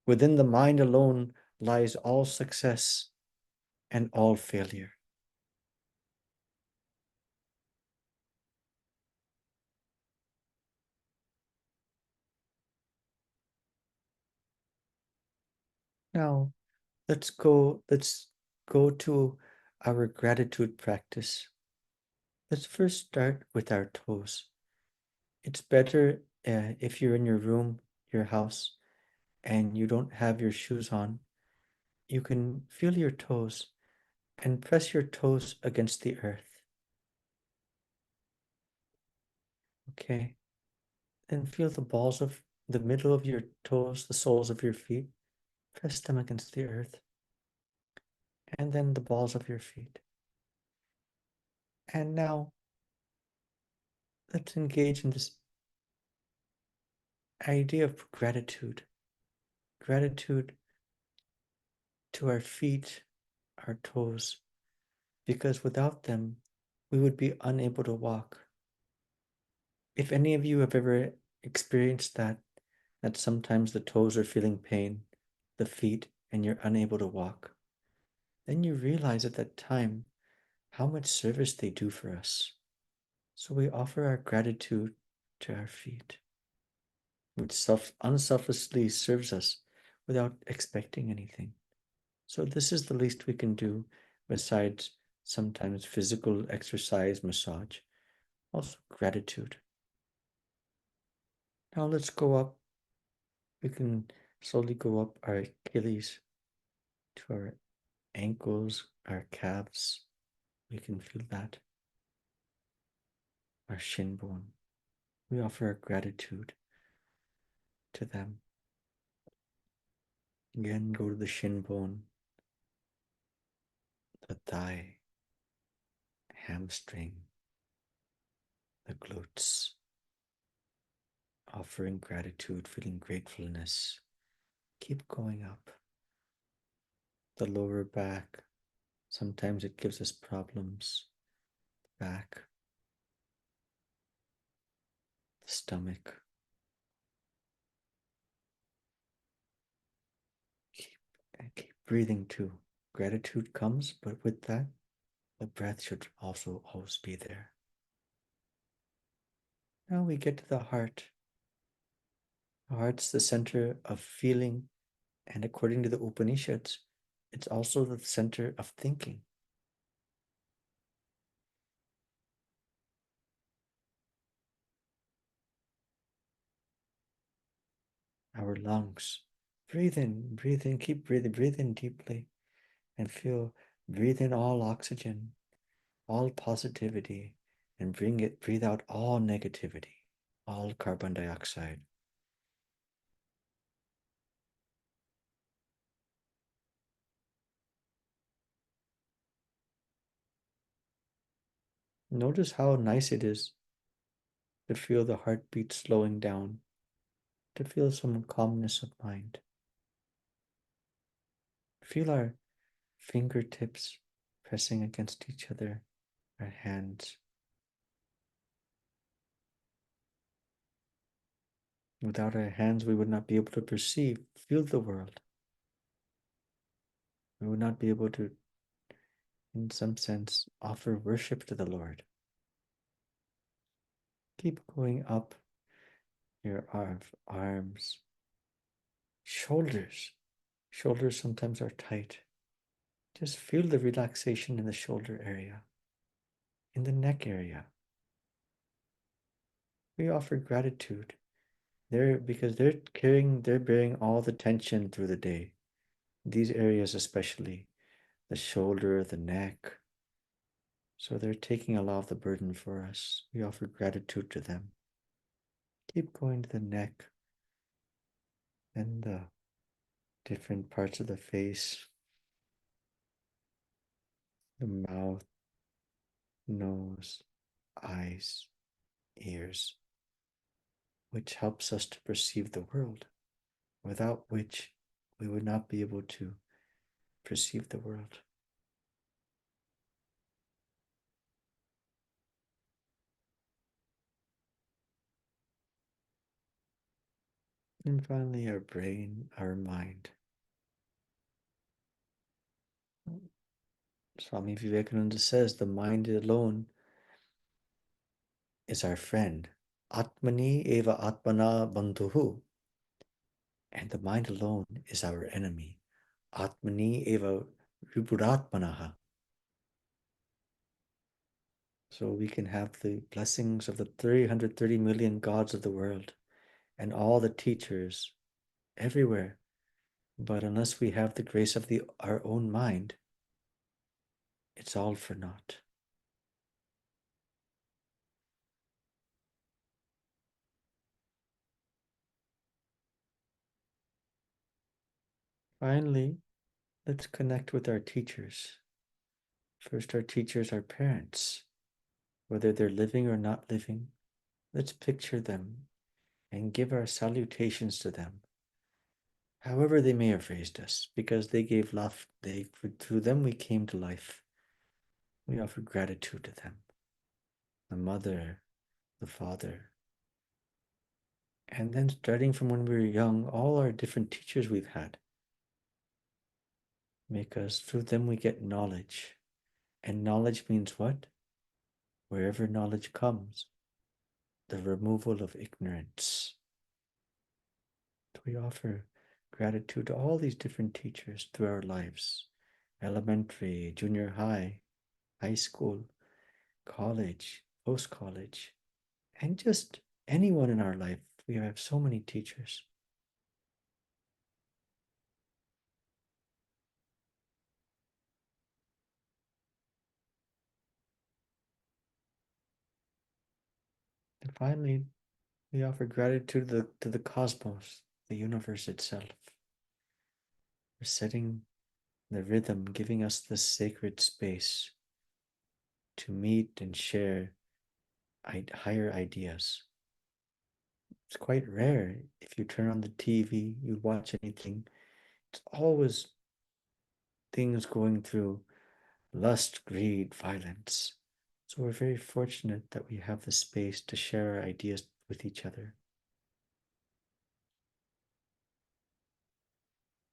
Within the mind alone lies all success and all failure. Now, let's go to our gratitude practice. Let's first start with our toes. It's better if you're in your room, your house, and you don't have your shoes on. You can feel your toes and press your toes against the earth. Okay. Then feel the balls of the middle of your toes, the soles of your feet. Press them against the earth. And then the balls of your feet. And now let's engage in this idea of gratitude. Gratitude to our feet, our toes, because without them, we would be unable to walk. If any of you have ever experienced that sometimes the toes are feeling pain, the feet, and you're unable to walk, then you realize at that time how much service they do for us. So we offer our gratitude to our feet, which unselfishly serves us without expecting anything. So this is the least we can do besides sometimes physical exercise, massage, also gratitude. Now let's go up. We can slowly go up our Achilles to our ankles, our calves. We can feel that. Our shin bone. We offer our gratitude to them. Again, go to the shin bone, the thigh, hamstring, the glutes. Offering gratitude, feeling gratefulness. Keep going up. The lower back. Sometimes it gives us problems. Back. The stomach. Keep breathing too. Gratitude comes, but with that, the breath should also always be there. Now we get to the heart. The heart's the center of feeling, and according to the Upanishads, it's also the center of thinking. Our lungs. Breathe in, keep breathe in deeply and breathe in all oxygen, all positivity, and breathe out all negativity, all carbon dioxide. Notice how nice it is to feel the heartbeat slowing down, to feel some calmness of mind. Feel our fingertips pressing against each other, our hands. Without our hands, we would not be able to feel the world. We would not be able to, in some sense, offer worship to the Lord. Keep going up your arms, shoulders. Shoulders sometimes are tight. Just feel the relaxation in the shoulder area, in the neck area. We offer gratitude because they're bearing all the tension through the day. These areas especially, the shoulder, the neck. So they're taking a lot of the burden for us. We offer gratitude to them. Keep going to the neck and the different parts of the face, the mouth, nose, eyes, ears, which helps us to perceive the world, without which we would not be able to perceive the world. And finally, our brain, our mind. Swami Vivekananda says the mind alone is our friend. Atmani eva atmana bandhuhu. And the mind alone is our enemy. Atmani eva viburatmanaha. So we can have the blessings of the 330 million gods of the world and all the teachers everywhere. But unless we have the grace of our own mind, it's all for naught. Finally, let's connect with our teachers. First, our teachers are parents. Whether they're living or not living, let's picture them and give our salutations to them, however they may have raised us, because they gave love. Through them we came to life. We offer gratitude to them, the mother, the father. And then starting from when we were young, all our different teachers we've had, because through them we get knowledge. And knowledge means what? Wherever knowledge comes, the removal of ignorance. We offer gratitude to all these different teachers through our lives, elementary, junior high, high school, college, post-college, and just anyone in our life. We have so many teachers. And finally, we offer gratitude to the cosmos, the universe itself, for setting the rhythm, giving us this sacred space to meet and share higher ideas. It's quite rare. If you turn on the TV, you watch anything, it's always things going through lust, greed, violence. So we're very fortunate that we have the space to share our ideas with each other.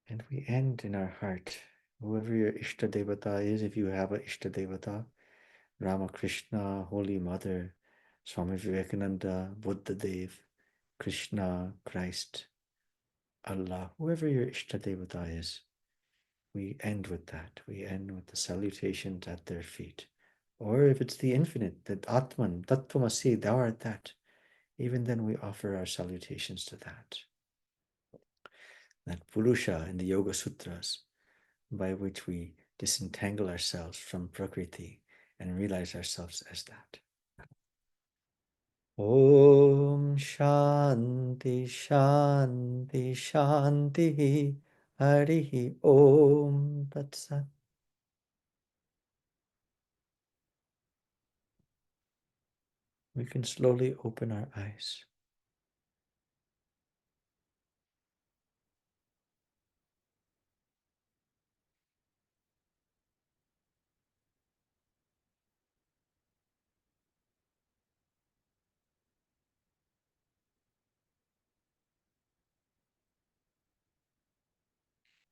And we end in our heart. Whoever your Ishta Devata is, if you have a Ishta Devata, Ramakrishna, Holy Mother, Swami Vivekananda, Buddha Dev, Krishna, Christ, Allah, whoever your Ishta Devata is, we end with that. We end with the salutations at their feet. Or if it's the infinite, that Atman, Tattvamasi, thou art that, even then we offer our salutations to that. That Purusha in the Yoga Sutras, by which we disentangle ourselves from Prakriti and realize ourselves as that. Om Shanti Shanti Shanti Harihi Om Tat Sat. We can slowly open our eyes.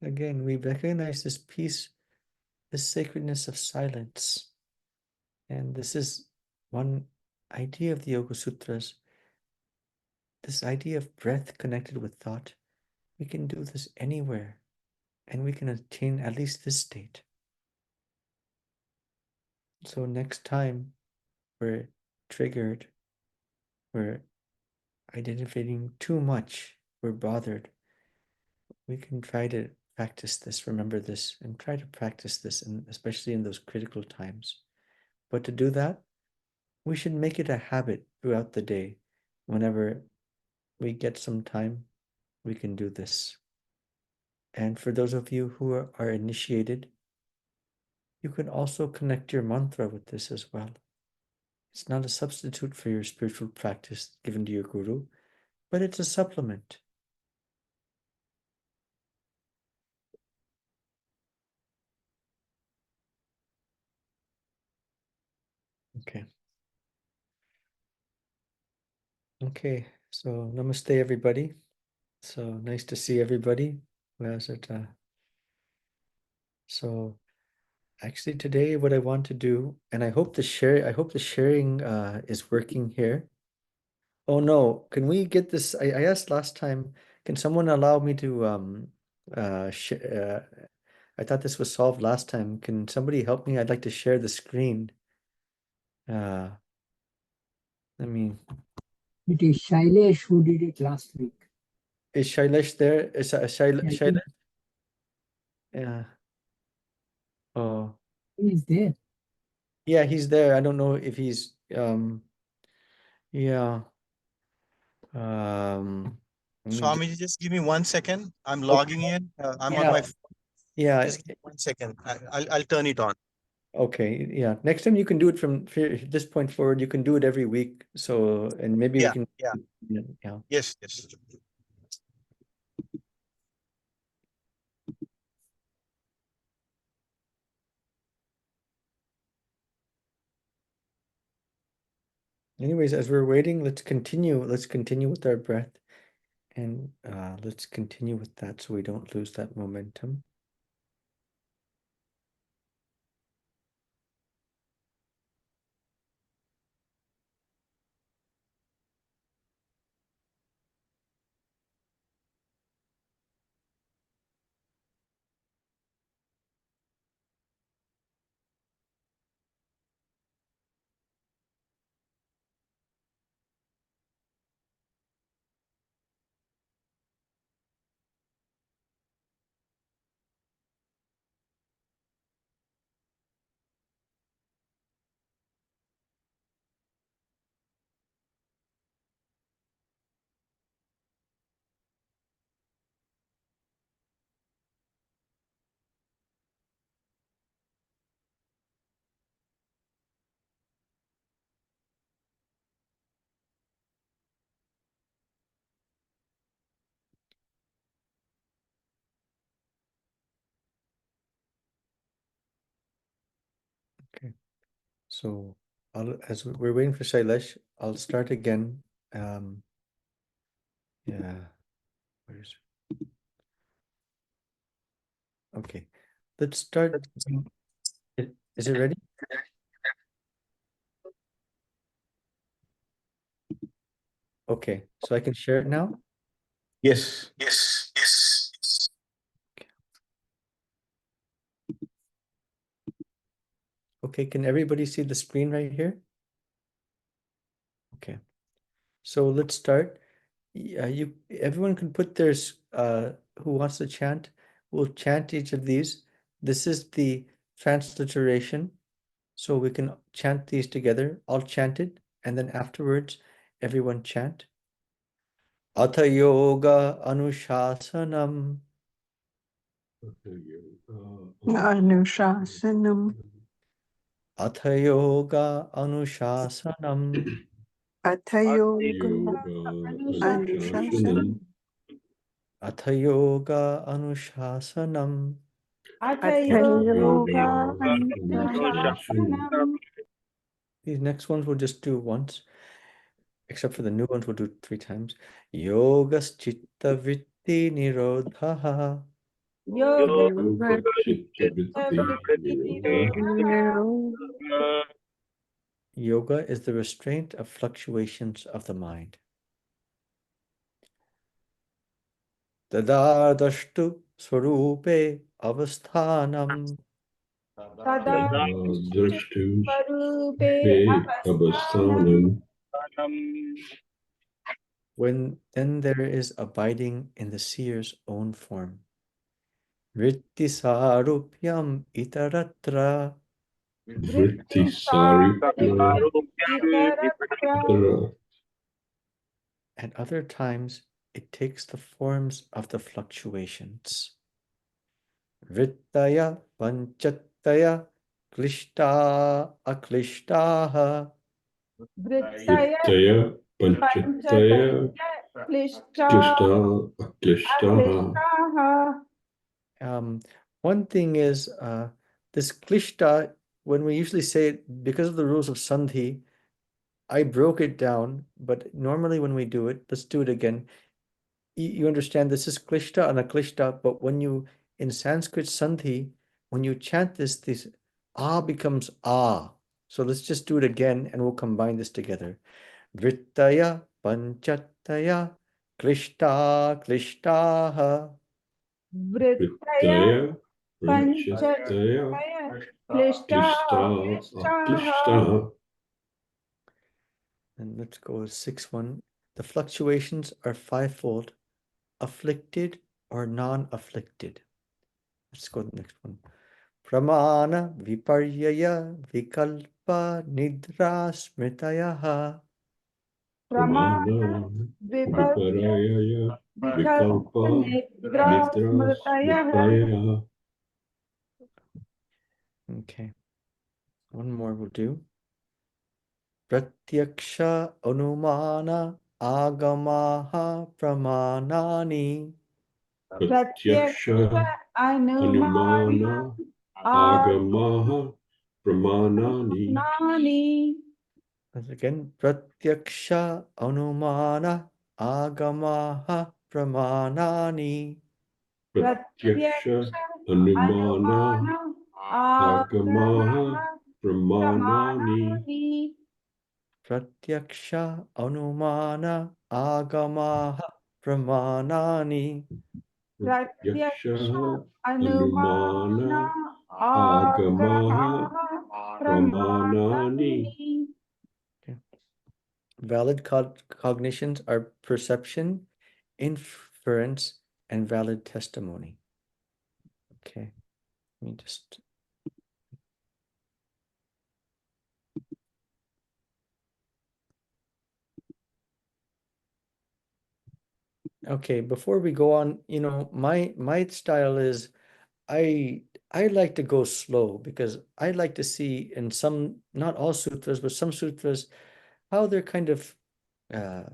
Again, we recognize this peace, this sacredness of silence. And this is one idea of the Yoga Sutras, this idea of breath connected with thought. We can do this anywhere, and we can attain at least this state. So next time we're triggered, we're identifying too much, we're bothered, we can try to practice this, remember this, and try to practice this, and especially in those critical times. But to do that, we should make it a habit throughout the day. Whenever we get some time, we can do this. And for those of you who are initiated, you can also connect your mantra with this as well. It's not a substitute for your spiritual practice given to your guru, but it's a supplement. Okay. Okay. So namaste, everybody. So nice to see everybody. Where's it? So actually today what I want to do, and I hope the sharing is working here. Oh no, can we get this? I asked last time, can someone allow me to sh I thought this was solved last time. Can somebody help me? I'd like to share the screen. Uh let me It is Shailesh who did it last week. Is Shailesh there? Is I think Shailesh? Yeah. Oh, he is there. yeah, he's there. I don't know if he's yeah. Let me Swami, just give me 1 second. I'm okay. logging in. I'm on Yeah. my phone. Yeah. Just give me 1 second. I'll turn it on. Okay. Yeah. Next time you can do it from this point forward. You can do it every week. So, and maybe we Yeah, can, yeah. yeah. Yes, yes. Anyways, as we're waiting, let's continue. Let's continue with our breath and let's continue with that so we don't lose that momentum. Okay. So as we're waiting for Shailesh, I'll start again. Yeah. Where's Okay. Let's start. Is it ready? Okay. So I can share it now? Yes. Okay. Can everybody see the screen right here? Okay. So let's start. Yeah, everyone can put theirs who wants to chant. We'll chant each of these. This is the transliteration. So we can chant these together. I'll chant it, and then afterwards, everyone chant. Atha yoga anushasanam. Anushasanam. Atha yoga anushasanam. Athayoga Anushasanam. Anushasanam. Atha yoga anushasanam. Athayoga Yoga Anushasanam. Anushasanam. These next ones we'll just do once, except for the new ones we'll do 3 times. Yogas chitta vritti nirodhaha. Yoga Chitta Vritti Nirodha. Yoga is the restraint of fluctuations of the mind. Tadadashtu swarupe avasthanam. Drashtu Ve Abhasthanam. When then there is abiding in the seer's own form. Vritti sarupyam itaratra. Vritti Saripya Tara. At other times, it takes the forms of the fluctuations. Vrittaya panchataya klishta aklishtaha. Vrittaya Panchataya Klishta Aklishtaha. One thing is this klishta, when we usually say it, because of the rules of sandhi, I broke it down, but normally when we do it, let's do it again. you understand this is klishta and aklishta, but when you, in Sanskrit sandhi, when you chant this ah becomes ah. So let's just do it again and we'll combine this together. Vrittaya panchataya klishta klishtaha. Vrittaya, Pranchataya, Klishta, Aklishta. And let's go with 6-1. The fluctuations are fivefold: afflicted or non-afflicted. Let's go to the next one. Pramana viparyaya vikalpa nidra smritayaha. Pramana, Viparaya, Vikalpa, Nidra, Smitaya. Okay, one more will do. Pratyaksha anumana agamaha pramanani. Pratyaksha, Anumana, Agamaha, Pramanani. Once again, pratyaksha anumana agamaha pramanani. Pratyaksha, Anumana, Agamaha, Pramanani. Pratyaksha anumana agamaha pramanani. Pratyaksha, Anumana, Agamaha, Pramanani. Okay. Valid cognitions are perception, inference, and valid testimony. Okay, let me just. Okay, before we go on, my style is I like to go slow because I like to see in some, not all sutras, but some sutras, how they're kind of I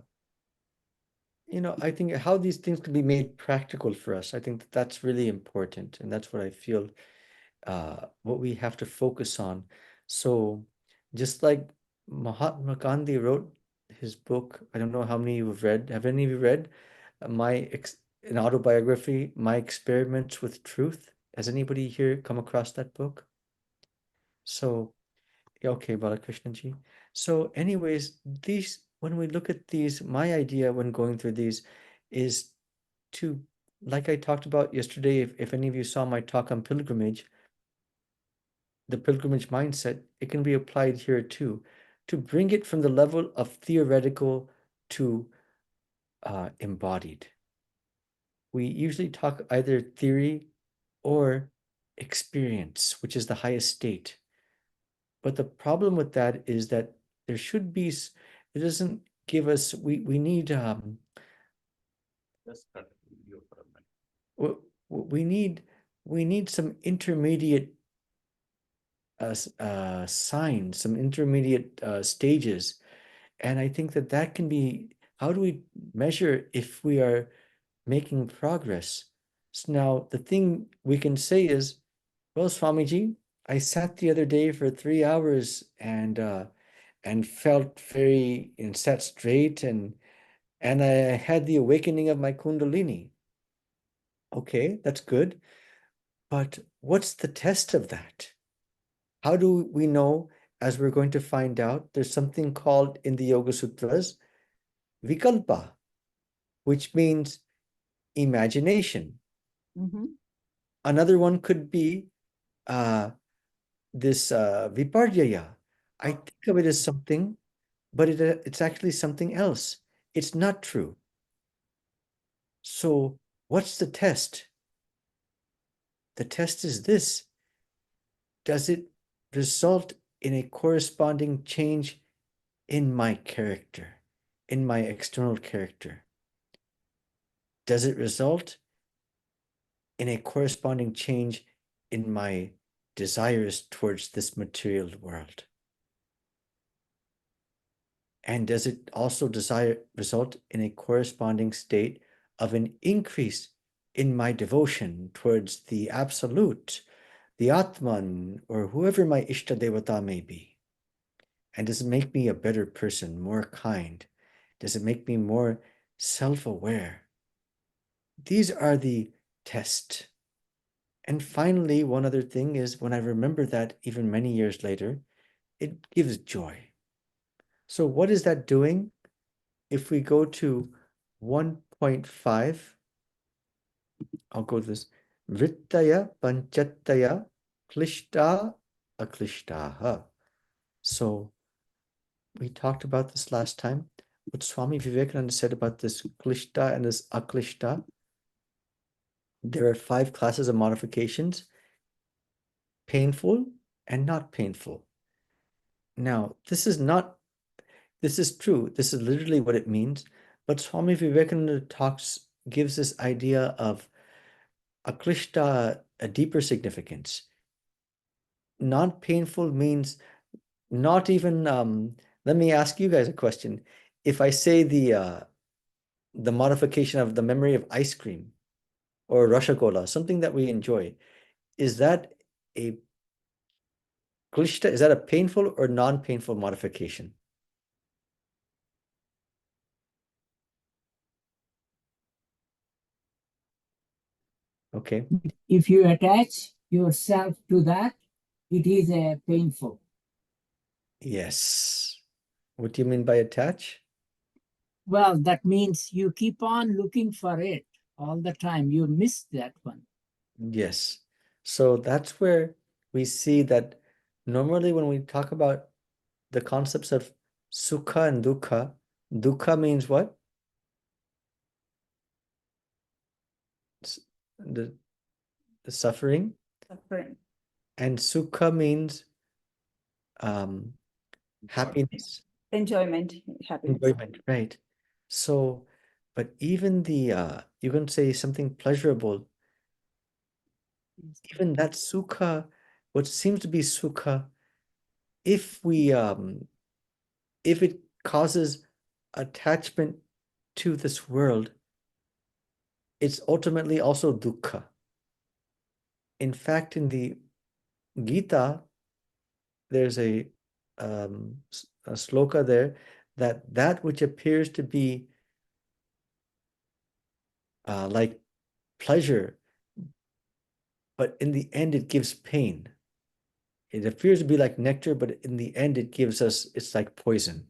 think how these things can be made practical for us. I think that's really important, and that's what I feel what we have to focus on. So just like Mahatma Gandhi wrote his book, I don't know how many you've read. Have any of you read an autobiography, My Experiments with Truth? Has anybody here come across that book? So, okay, Balakrishnaji. So anyways, when we look at these, my idea when going through these is to, like I talked about yesterday, if any of you saw my talk on pilgrimage, the pilgrimage mindset, it can be applied here too, to bring it from the level of theoretical to embodied. We usually talk either theory or experience, which is the highest state. But the problem with that is that there should be, it doesn't give us, we need, we need some intermediate signs, some intermediate stages. And I think that can be, how do we measure if we are making progress? So now the thing we can say is, well, Swamiji, I sat the other day for 3 hours and felt very, and sat straight and I had the awakening of my Kundalini. Okay, that's good. But what's the test of that? How do we know, as we're going to find out, there's something called in the Yoga Sutras, vikalpa, which means imagination. Another one could be this viparyaya. I think of it as something, but it's actually something else. It's not true. So what's the test? The test is this. Does it result in a corresponding change in my character, in my external character? Does it result in a corresponding change in my desires towards this material world? And does it also result in a corresponding state of an increase in my devotion towards the Absolute, the Atman, or whoever my Ishta Devata may be? And does it make me a better person, more kind? Does it make me more self-aware? These are the tests. And finally, one other thing is when I remember that even many years later, it gives joy. So what is that doing? If we go to 1.5, I'll go to this. Vrittaya panchataya klishta aklishtaha. So we talked about this last time. What Swami Vivekananda said about this klishta and this aklishta. There are 5 classes of modifications: painful and not painful. Now, this is true. This is literally what it means. But Swami Vivekananda gives this idea of aklishta a deeper significance. Not painful means not even, let me ask you guys a question. If I say the modification of the memory of ice cream or rashagola, something that we enjoy, is that a klishta? Is that a painful or non-painful modification? Okay. If you attach yourself to that, it is a painful. Yes. What do you mean by attach? Well, that means you keep on looking for it all the time. You miss that one. Yes. So that's where we see that normally when we talk about the concepts of sukha and dukkha, dukkha means what? The suffering. Suffering. And sukha means happiness. Enjoyment, happiness. Enjoyment, right. So, but even you can say something pleasurable, even that sukha, what seems to be sukha, if it causes attachment to this world, it's ultimately also dukkha. In fact, in the Gita, there's a sloka there that which appears to be like pleasure, but in the end it gives pain. It appears to be like nectar, but in the end it's like poison.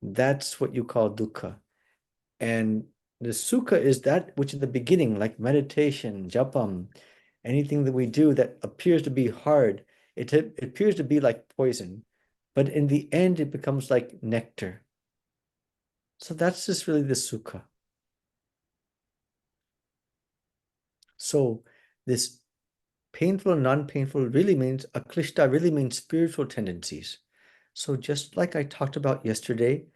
That's what you call dukkha. And the sukha is that which in the beginning, like meditation, japam, anything that we do that appears to be hard, it appears to be like poison, but in the end it becomes like nectar. So that's just really the sukha. So this painful and non-painful really means, aklishta really means spiritual tendencies. So just like I talked about yesterday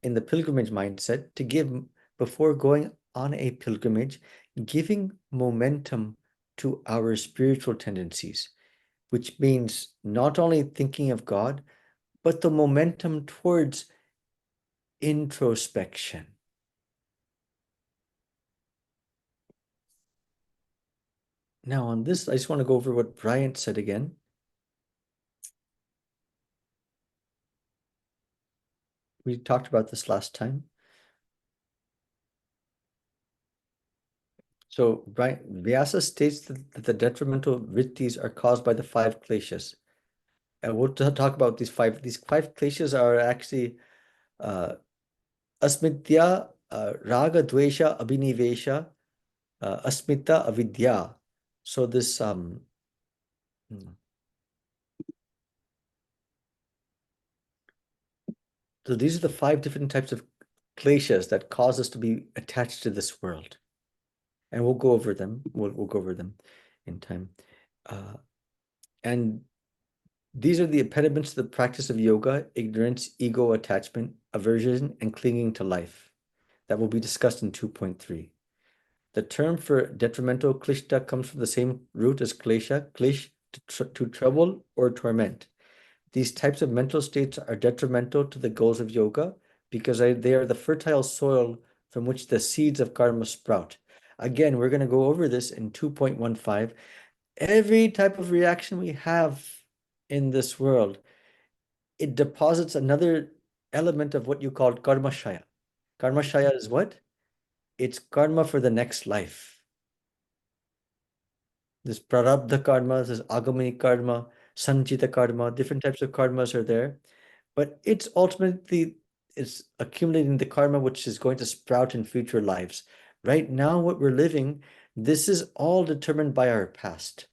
in the pilgrimage mindset, to give before going on a pilgrimage, giving momentum to our spiritual tendencies, which means not only thinking of God, but the momentum towards introspection. Now on this, I just want to go over what Bryant said again. We talked about this last time. So Vyasa states that the detrimental vrittis are caused by the 5 kleshas. And we'll talk about these 5. These 5 kleshas are actually asmitya, raga, dvesha, abhinivesha, asmita, avidya. So this so these are the 5 different types of kleshas that cause us to be attached to this world. And we'll go over them. We'll go over them in time. And these are the impediments to the practice of yoga: ignorance, ego, attachment, aversion, and clinging to life. That will be discussed in 2.3. The term for detrimental klishta comes from the same root as klesha, klish, to trouble or torment. These types of mental states are detrimental to the goals of yoga because they are the fertile soil from which the seeds of karma sprout. Again, we're going to go over this in 2.15. Every type of reaction we have in this world, it deposits another element of what you call karmashaya. Karmashaya is what? it's karma for the next life. This prarabdha karma, this agami karma, sanchita karma, different types of karmas are there. But it's ultimately it's accumulating the karma which is going to sprout in future lives. Right now, what we're living, this is all determined by our past.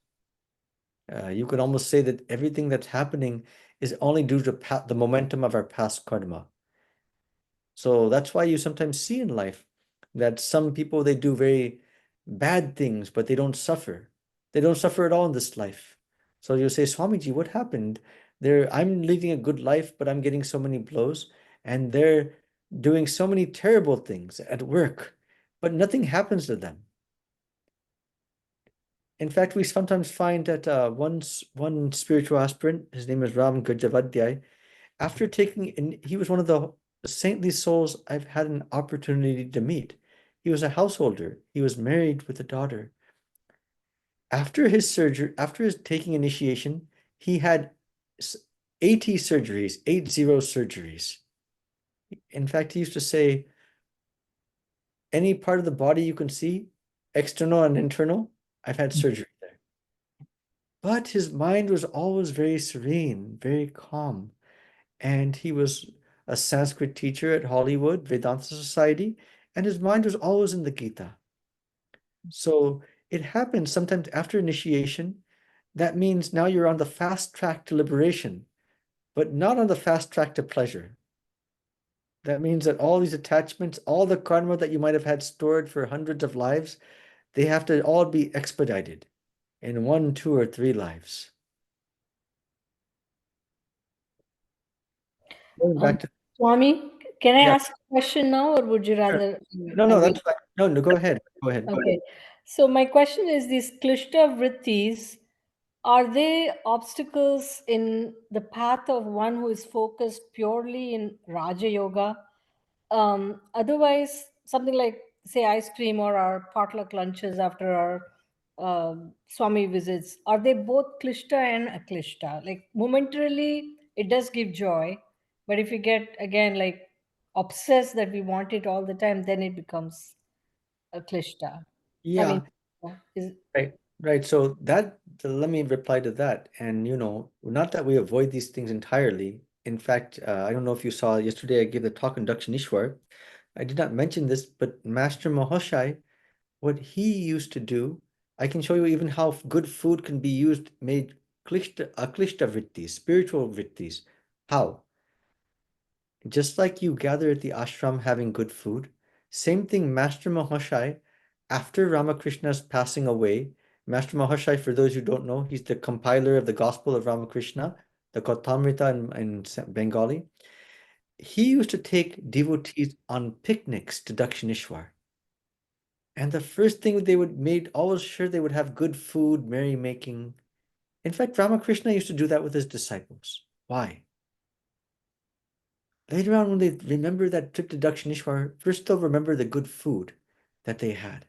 You could almost say that everything that's happening is only due to the momentum of our past karma. So that's why you sometimes see in life that some people, they do very bad things, but they don't suffer. They don't suffer at all in this life. So you say, Swamiji, what happened? I'm living a good life, but I'm getting so many blows, and they're doing so many terrible things at work, but nothing happens to them. In fact, we sometimes find that one spiritual aspirant, his name is Ram Gajavadyay, after taking, and he was one of the saintly souls I've had an opportunity to meet. He was a householder. He was married with a daughter. After his surgery, after his taking initiation, he had 80 surgeries, 80 surgeries. In fact, he used to say, any part of the body you can see, external and internal, I've had surgery there. But his mind was always very serene, very calm. And he was a Sanskrit teacher at Hollywood Vedanta Society, and his mind was always in the Gita. So it happens sometimes after initiation. That means now you're on the fast track to liberation, but not on the fast track to pleasure. That means that all these attachments, all the karma that you might have had stored for hundreds of lives, they have to all be expedited in 1, 2, or 3 lives. Going back to Swami, can I Yeah. ask a question now, or would you rather? no, that's fine. No, go ahead. Go ahead. Okay. So my question is, these klishta vrittis, are they obstacles in the path of one who is focused purely in Raja Yoga? Otherwise, something like, say, ice cream or our potluck lunches after our Swami visits, are they both klishta and aklishta? Like momentarily, it does give joy, but if you get again like obsessed that we want it all the time, then it becomes a klishta. Yeah. Is Right. So let me reply to that. And, not that we avoid these things entirely. In fact, I don't know if you saw yesterday, I gave the talk on Dakshinishwar. I did not mention this, but Master Mahoshai, what he used to do, I can show you even how good food can be used, made aklishta vrittis, spiritual vrittis. How? Just like you gather at the ashram having good food, same thing Master Mahoshai, after Ramakrishna's passing away, Master Mahoshai, for those who don't know, he's the compiler of the Gospel of Ramakrishna, the Kautamrita in Bengali. He used to take devotees on picnics to Dakshineshwar. And the first thing they made always sure they would have good food, merrymaking. In fact, Ramakrishna used to do that with his disciples. Why? Later on, when they remember that trip to Dakshineshwar, first they'll remember the good food that they had.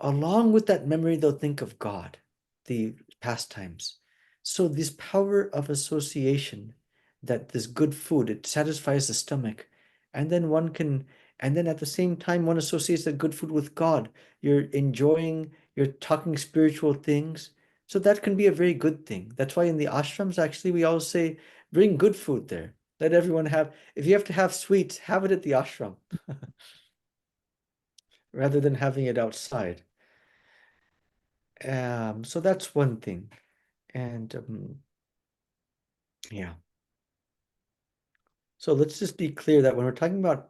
Along with that memory, they'll think of God, the pastimes. So this power of association, that this good food, it satisfies the stomach. And then at the same time, one associates that good food with God. You're enjoying, you're talking spiritual things. So that can be a very good thing. That's why in the ashrams, actually, we always say, bring good food there. Let everyone have, if you have to have sweets, have it at the ashram rather than having it outside. So that's one thing. And yeah. So let's just be clear that when we're talking about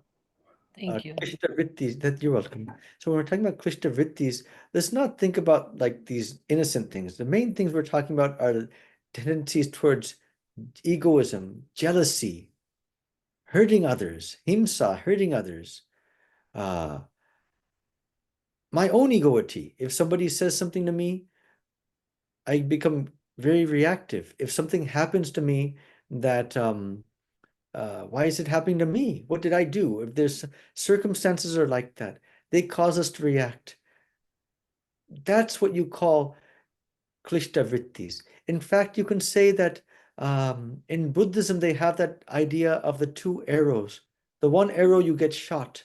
thank you. Krishna Vrittis, that you're welcome. So when we're talking about Krishna Vrittis, let's not think about like these innocent things. The main things we're talking about are the tendencies towards egoism, jealousy, hurting others, himsa, hurting others, my own egoity. If somebody says something to me, I become very reactive. If something happens to me that why is it happening to me? What did I do? If there's circumstances are like that, they cause us to react. That's what you call klishta vrittis. In fact, you can say that in Buddhism, they have that idea of the 2 arrows. The one arrow you get shot.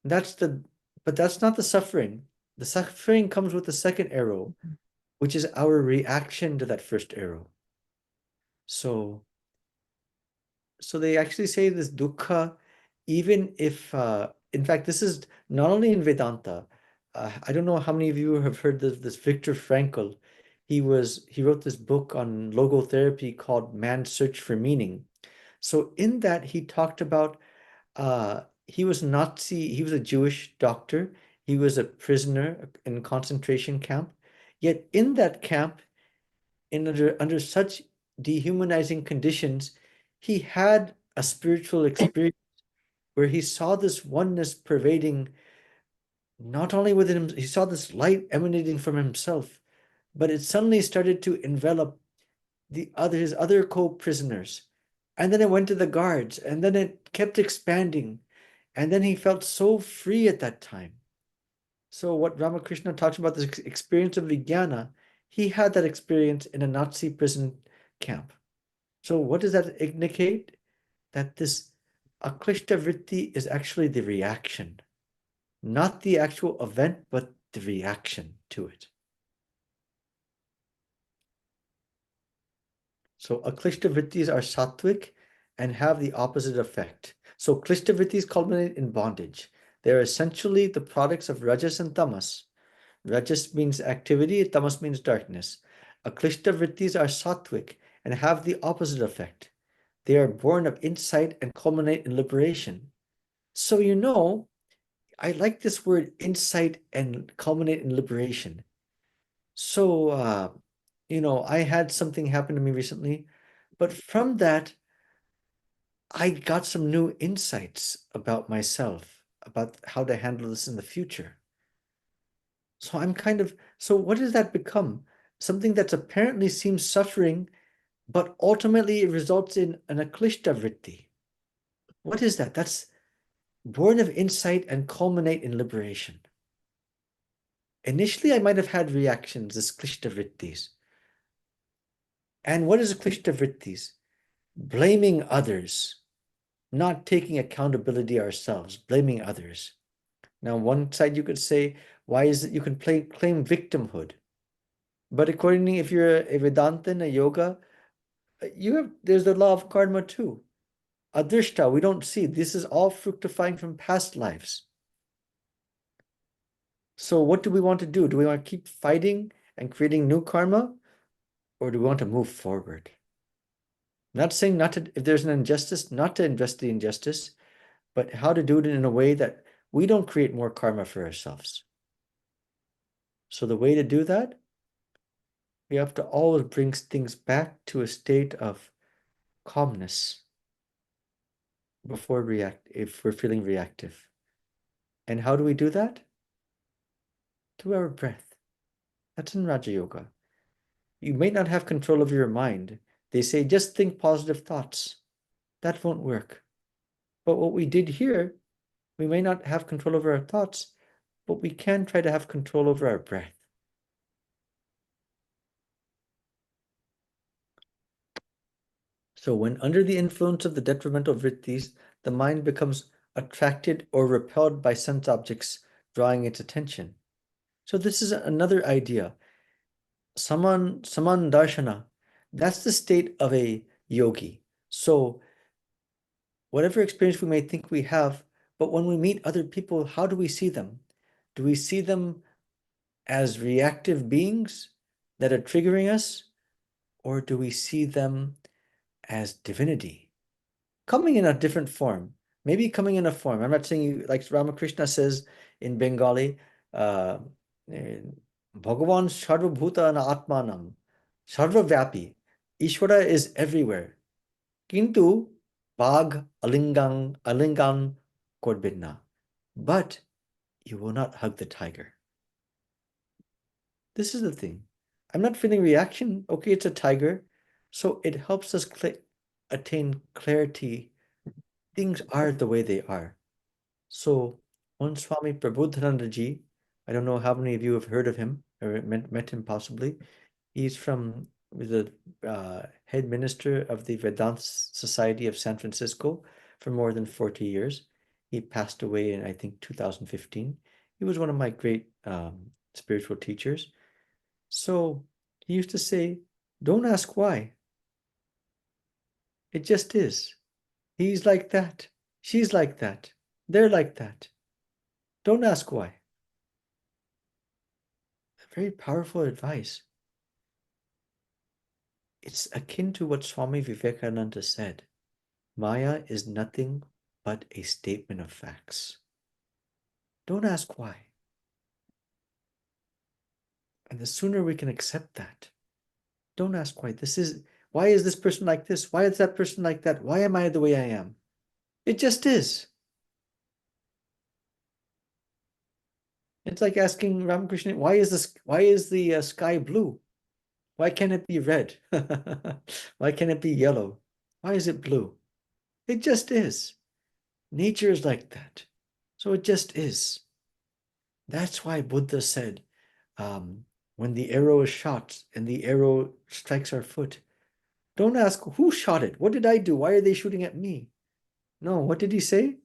That's the But that's not the suffering. The suffering comes with the second arrow, which is our reaction to that first arrow. So they actually say this dukkha, even if, in fact, this is not only in Vedanta. I don't know how many of you have heard this Viktor Frankl. He wrote this book on logotherapy called Man's Search for Meaning. So in that, he talked about, he was a Jewish doctor. He was a prisoner in a concentration camp. Yet in that camp, under such dehumanizing conditions, he had a spiritual experience where he saw this oneness pervading not only within him, he saw this light emanating from himself, but it suddenly started to envelop his other co-prisoners. And then it went to the guards, and then it kept expanding. And then he felt so free at that time. So what Ramakrishna talks about, this experience of Vijnana, he had that experience in a Nazi prison camp. So what does that indicate? That this aklishta vritti is actually the reaction, not the actual event, but the reaction to it. So aklishta vrittis are sattvic and have the opposite effect. So klishta vrittis culminate in bondage. They're essentially the products of rajas and tamas. Rajas means activity, tamas means darkness. Aklishta vrittis are sattvic and have the opposite effect. They are born of insight and culminate in liberation. So I like this word insight and culminate in liberation. So, I had something happen to me recently, but from that, I got some new insights about myself, about how to handle this in the future. So so what does that become? Something that's apparently seems suffering, but ultimately it results in an aklishta vritti. What is that? That's born of insight and culminate in liberation. Initially, I might have had reactions as klishta vrittis. And what is a klishta vrittis? Blaming others, not taking accountability ourselves, blaming others. Now, one side you could say, why is it you can claim victimhood? But according, if you're a Vedantin, a yoga, there's the law of karma too. Adrishta, we don't see. This is all fructifying from past lives. So what do we want to do? Do we want to keep fighting and creating new karma? Or do we want to move forward? Not saying if there's an injustice, not to invest the injustice, but how to do it in a way that we don't create more karma for ourselves. So the way to do that, we have to always bring things back to a state of calmness if we're feeling reactive. And how do we do that? Through our breath. That's in Raja Yoga. You may not have control of your mind. They say just think positive thoughts. That won't work. But what we did here, we may not have control over our thoughts, but we can try to have control over our breath. So when under the influence of the detrimental vrittis, the mind becomes attracted or repelled by sense objects, drawing its attention. So this is another idea. Saman darshana, that's the state of a yogi. So whatever experience we may think we have, but when we meet other people, how do we see them? Do we see them as reactive beings that are triggering us? Or do we see them as divinity? Coming in a different form, maybe coming in a form. I'm not saying you, like Ramakrishna says in Bengali, Bhagavan Sarvabhuta na Atmanam, Sarvavyapi. Ishvara is everywhere. Kintu Bhag Alingan Korbinna. But you will not hug the tiger. This is the thing. I'm not feeling reaction. Okay, it's a tiger. So it helps us attain clarity. Things are the way they are. So one Swami Prabodhananda ji, I don't know how many of you have heard of him or met him possibly. He's the head minister of the Vedanta Society of San Francisco for more than 40 years. He passed away in, I think, 2015. He was one of my great spiritual teachers. So he used to say, don't ask why. It just is. He's like that. She's like that. They're like that. Don't ask why. Very powerful advice. It's akin to what Swami Vivekananda said. Maya is nothing but a statement of facts. Don't ask why. And the sooner we can accept that, don't ask why. Why is this person like this? Why is that person like that? Why am I the way I am? It just is. It's like asking Ramakrishna, why is the sky blue? Why can't it be red? Why can't it be yellow? Why is it blue? It just is. Nature is like that. So it just is. That's why Buddha said, when the arrow is shot and the arrow strikes our foot, don't ask who shot it. What did I do? Why are they shooting at me? No, what did he say?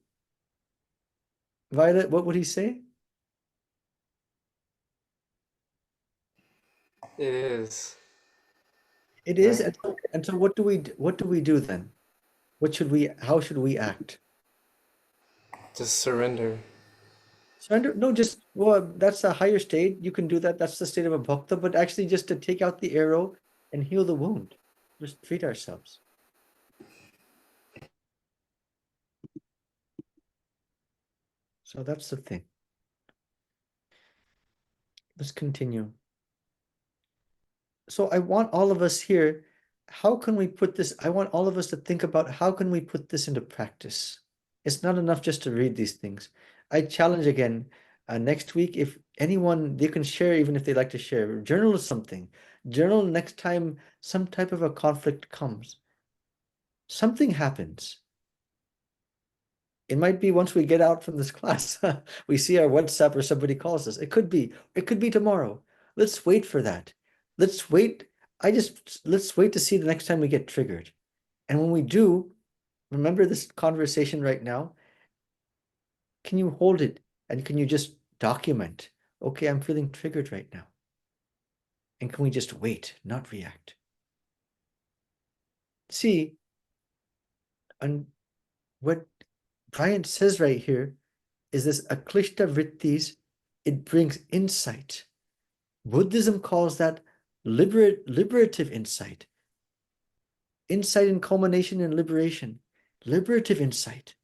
Violet, what would he say? It is. It is. Right. And so what do we do then? How should we act? Just surrender. Surrender? No, that's a higher state. You can do that. That's the state of a bhakta, but actually just to take out the arrow and heal the wound. Just treat ourselves. So that's the thing. Let's continue. So I want all of us here, how can we put this? I want all of us to think about how can we put this into practice? It's not enough just to read these things. I challenge again, next week, if anyone, they can share, even if they like to share, journal something. Journal next time some type of a conflict comes. Something happens. It might be once we get out from this class, we see our WhatsApp or somebody calls us. It could be tomorrow. Let's wait for that. Let's wait. Let's wait to see the next time we get triggered. And when we do, remember this conversation right now. Can you hold it and can you just document? Okay, I'm feeling triggered right now. And can we just wait, not react? See, and what Bryant says right here is this aklishta vrittis, it brings insight. Buddhism calls that liberative insight. Insight in culmination and liberation. Liberative insight.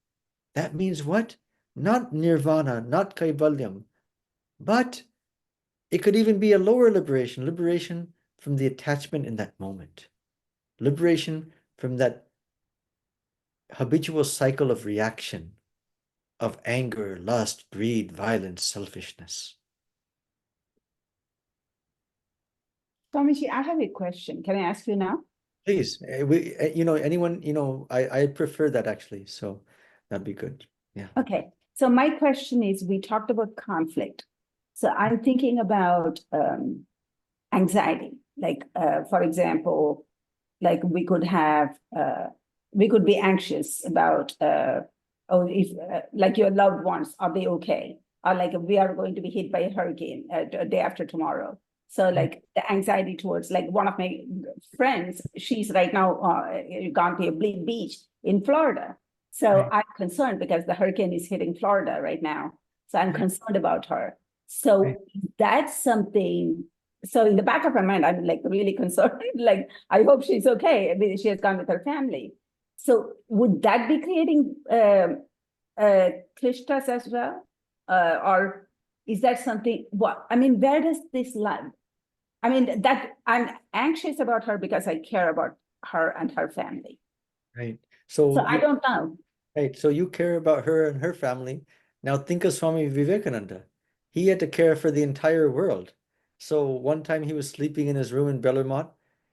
That means what? Not nirvana, not kaivalyam, but it could even be a lower liberation from the attachment in that moment. Liberation from that habitual cycle of reaction, of anger, lust, greed, violence, selfishness. Swamiji, I have a question. Can I ask you now? Please, anyone, I prefer that actually, so that'd be good. Yeah. Okay. So my question is, we talked about conflict. So I'm thinking about anxiety. Like, for example, like we could be anxious about, like your loved ones, are they okay? Or like we are going to be hit by a hurricane a day after tomorrow. So like the anxiety towards, like one of my friends, she's right now gone to a beach in Florida. So Right. I'm concerned because the hurricane is hitting Florida right now. So I'm concerned about her. So Right. that's something. So in the back of my mind, I'm like really concerned. Like, I hope she's okay. I mean, she has gone with her family. So would that be creating klishtas as well? Or is that something, where does this lie? I mean, that I'm anxious about her because I care about her and her family. Right. So I don't know. Right. So you care about her and her family. Now think of Swami Vivekananda. He had to care for the entire world. So one time he was sleeping in his room in Bellarmont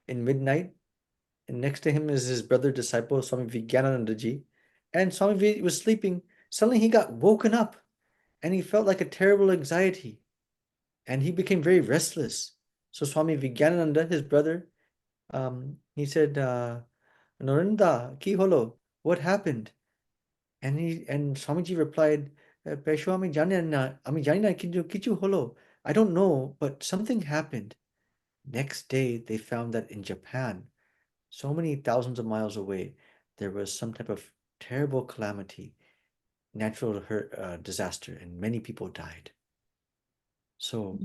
in midnight, and next to him is his brother disciple, Swami Vivekananda ji. And Swami V was sleeping. Suddenly he got woken up and he felt like a terrible anxiety. And he became very restless. So Swami Vivekananda, his brother, he said, Naranda, ki holo? What happened? And Swamiji replied, Pesho ami jani na kichu holo. I don't know, but something happened. Next day, they found that in Japan, so many thousands of miles away, there was some type of terrible calamity, natural disaster, and many people died. So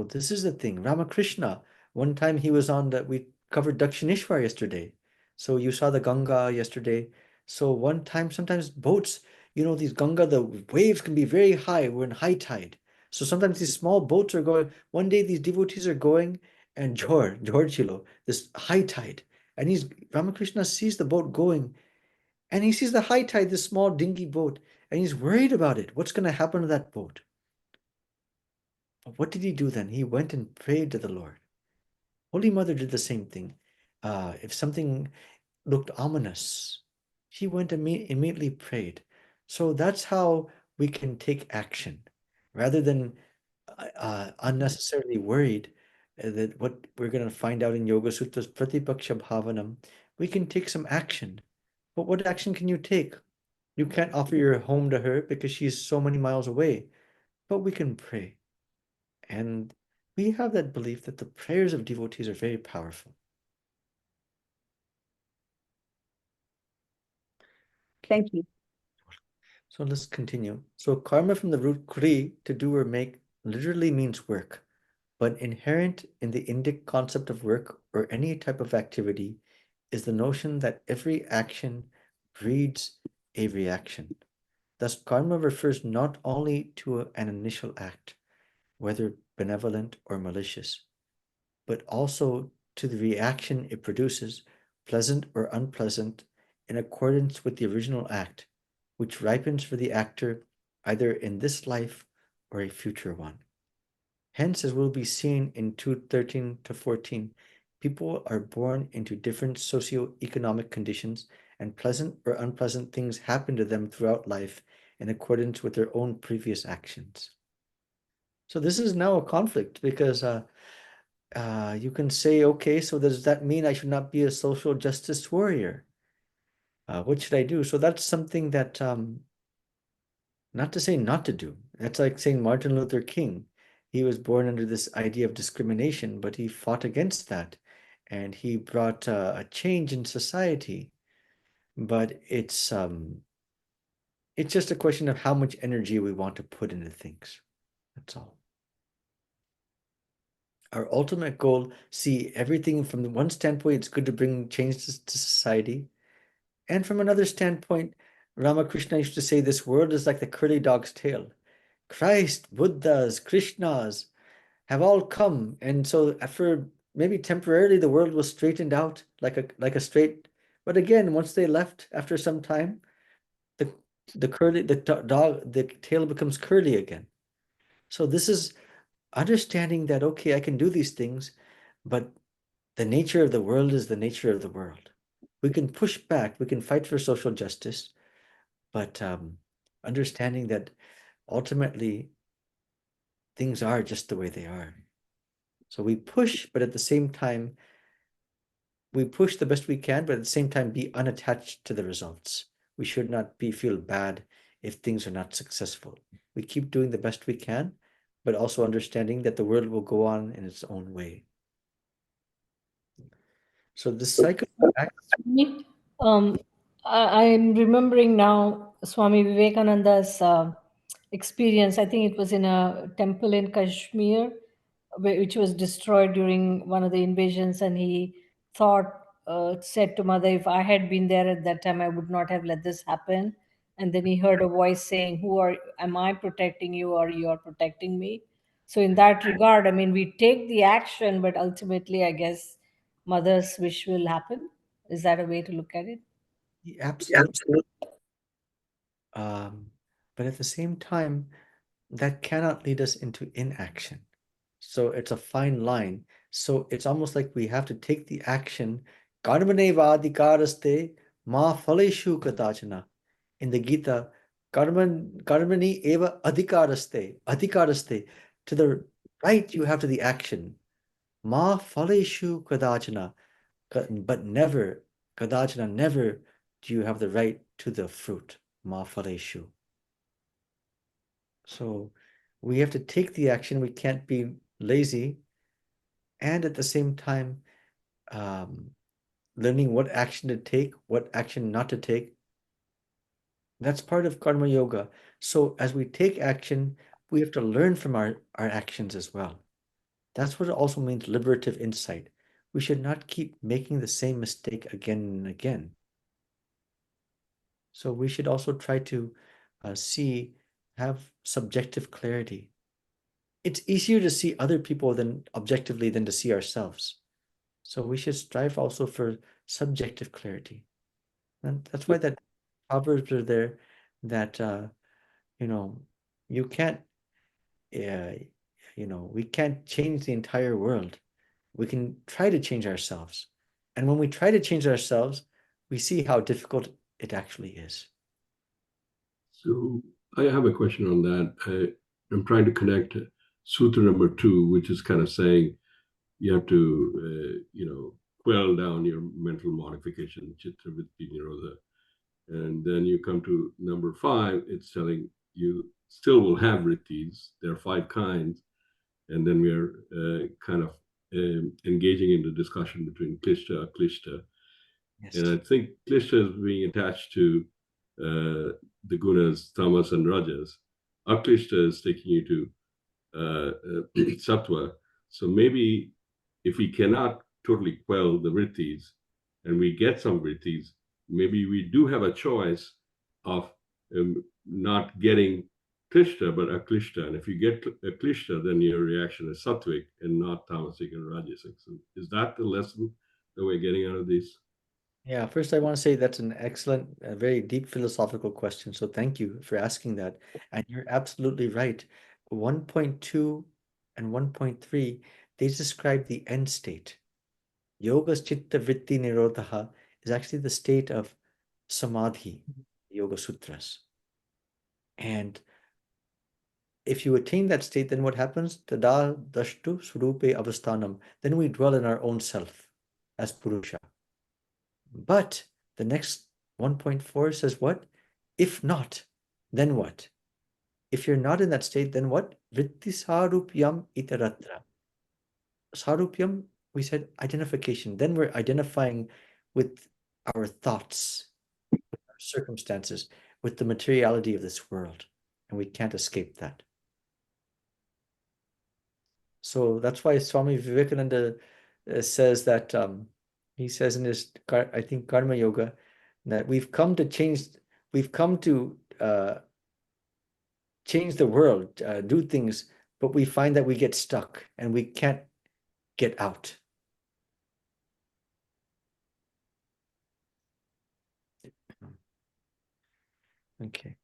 this is the thing. Ramakrishna, one time he was on we covered Dakshineshwar yesterday. So you saw the Ganga yesterday. So one time, sometimes boats, these Ganga, the waves can be very high. We're in high tide. So sometimes these small boats are going. One day these devotees are going, and George Chilo, this high tide. And Ramakrishna sees the boat going, and he sees the high tide, this small dingy boat, and he's worried about it. What's going to happen to that boat? But what did he do then? He went and prayed to the Lord. Holy Mother did the same thing. If something looked ominous, she went and immediately prayed. So that's how we can take action rather than unnecessarily worried that what we're going to find out in Yoga Sutras, Pratipaksha Bhavanam, we can take some action. But what action can you take? You can't offer your home to her because she's so many miles away, but we can pray. And we have that belief that the prayers of devotees are very powerful. Thank you. So let's continue. So karma from the root kri, to do or make, literally means work. But inherent in the Indic concept of work or any type of activity is the notion that every action breeds a reaction. Thus, karma refers not only to an initial act, whether benevolent or malicious, but also to the reaction it produces, pleasant or unpleasant, in accordance with the original act, which ripens for the actor either in this life or a future one. Hence, as will be seen in 2:13 to 14, people are born into different socio-economic conditions, and pleasant or unpleasant things happen to them throughout life in accordance with their own previous actions. So this is now a conflict because you can say, okay, so does that mean I should not be a social justice warrior? What should I do? So that's something that, not to say not to do. That's like saying Martin Luther King. He was born under this idea of discrimination, but he fought against that. And he brought a change in society. But it's just a question of how much energy we want to put into things. That's all. Our ultimate goal, see everything from one standpoint, it's good to bring change to society. And from another standpoint, Ramakrishna used to say this world is like the curly dog's tail. Christ, Buddhas, Krishnas have all come. And so for maybe temporarily the world was straightened out like a straight, but again, once they left after some time, the tail becomes curly again. So this is understanding that, okay, I can do these things, but the nature of the world is the nature of the world. We can push back, we can fight for social justice, but understanding that ultimately things are just the way they are. So we push, but at the same time, we push the best we can, but at the same time, be unattached to the results. We should not feel bad if things are not successful. We keep doing the best we can, but also understanding that the world will go on in its own way. So this cycle of I'm remembering now Swami Vivekananda's experience. I think it was in a temple in Kashmir, which was destroyed during one of the invasions, and he said to mother, if I had been there at that time, I would not have let this happen. And then he heard a voice saying, am I protecting you, or you are protecting me? So in that regard, I mean, we take the action, but ultimately, I guess mother's wish will happen. Is that a way to look at it? absolutely. But at the same time, that cannot lead us into inaction. So it's a fine line. So it's almost like we have to take the action. Karmaneva adhikaraste ma phaleshu kadachana. In the Gita, karmani eva adhikaraste. To the right, you have to the action. Ma phaleshu kadachana. But never, kadachana, never do you have the right to the fruit. Ma phaleshu. So we have to take the action. We can't be lazy. And at the same time, learning what action to take, what action not to take. That's part of karma yoga. So as we take action, we have to learn from our actions as well. That's what it also means, liberative insight. We should not keep making the same mistake again and again. So we should also try to have subjective clarity. It's easier to see other people objectively than to see ourselves. So we should strive also for subjective clarity. And that's why that proverbs are there that, you can't, we can't change the entire world. We can try to change ourselves. And when we try to change ourselves, we see how difficult it actually is. So I have a question on that. I'm trying to connect Sutra number 2, which is kind of saying you have to, quell down your mental modification, chitta vritti nirodha. And then you come to number 5, it's telling you still will have vrittis. There are 5 kinds. And then we are kind of engaging in the discussion between klishta, aklishta. Yes. And I think klishta is being attached to the gunas, tamas and rajas. Aklishta is taking you to sattva. So maybe if we cannot totally quell the vrittis and we get some vrittis, maybe we do have a choice of not getting klishta, but aklishta. And if you get aklishta, then your reaction is sattvic and not tamasic and rajasic. So is that the lesson that we're getting out of this? Yeah, first I want to say that's an excellent, very deep philosophical question. So thank you for asking that. And you're absolutely right. 1.2 and 1.3, they describe the end state. Yoga's chitta vritti nirodha is actually the state of samadhi, Yoga Sutras. And if you attain that state, then what happens? Tada dashtu swarupe avasthanam. Then we dwell in our own self as Purusha. But the next 1.4 says what? If not, then what? If you're not in that state, then what? Vritti sarupyam itaratra. Sarupyam, we said identification. Then we're identifying with our thoughts, with our circumstances, with the materiality of this world. And we can't escape that. So that's why Swami Vivekananda says that, he says in his, I think, Karma Yoga, that we've come to change the world, do things, but we find that we get stuck and we can't get out. Okay.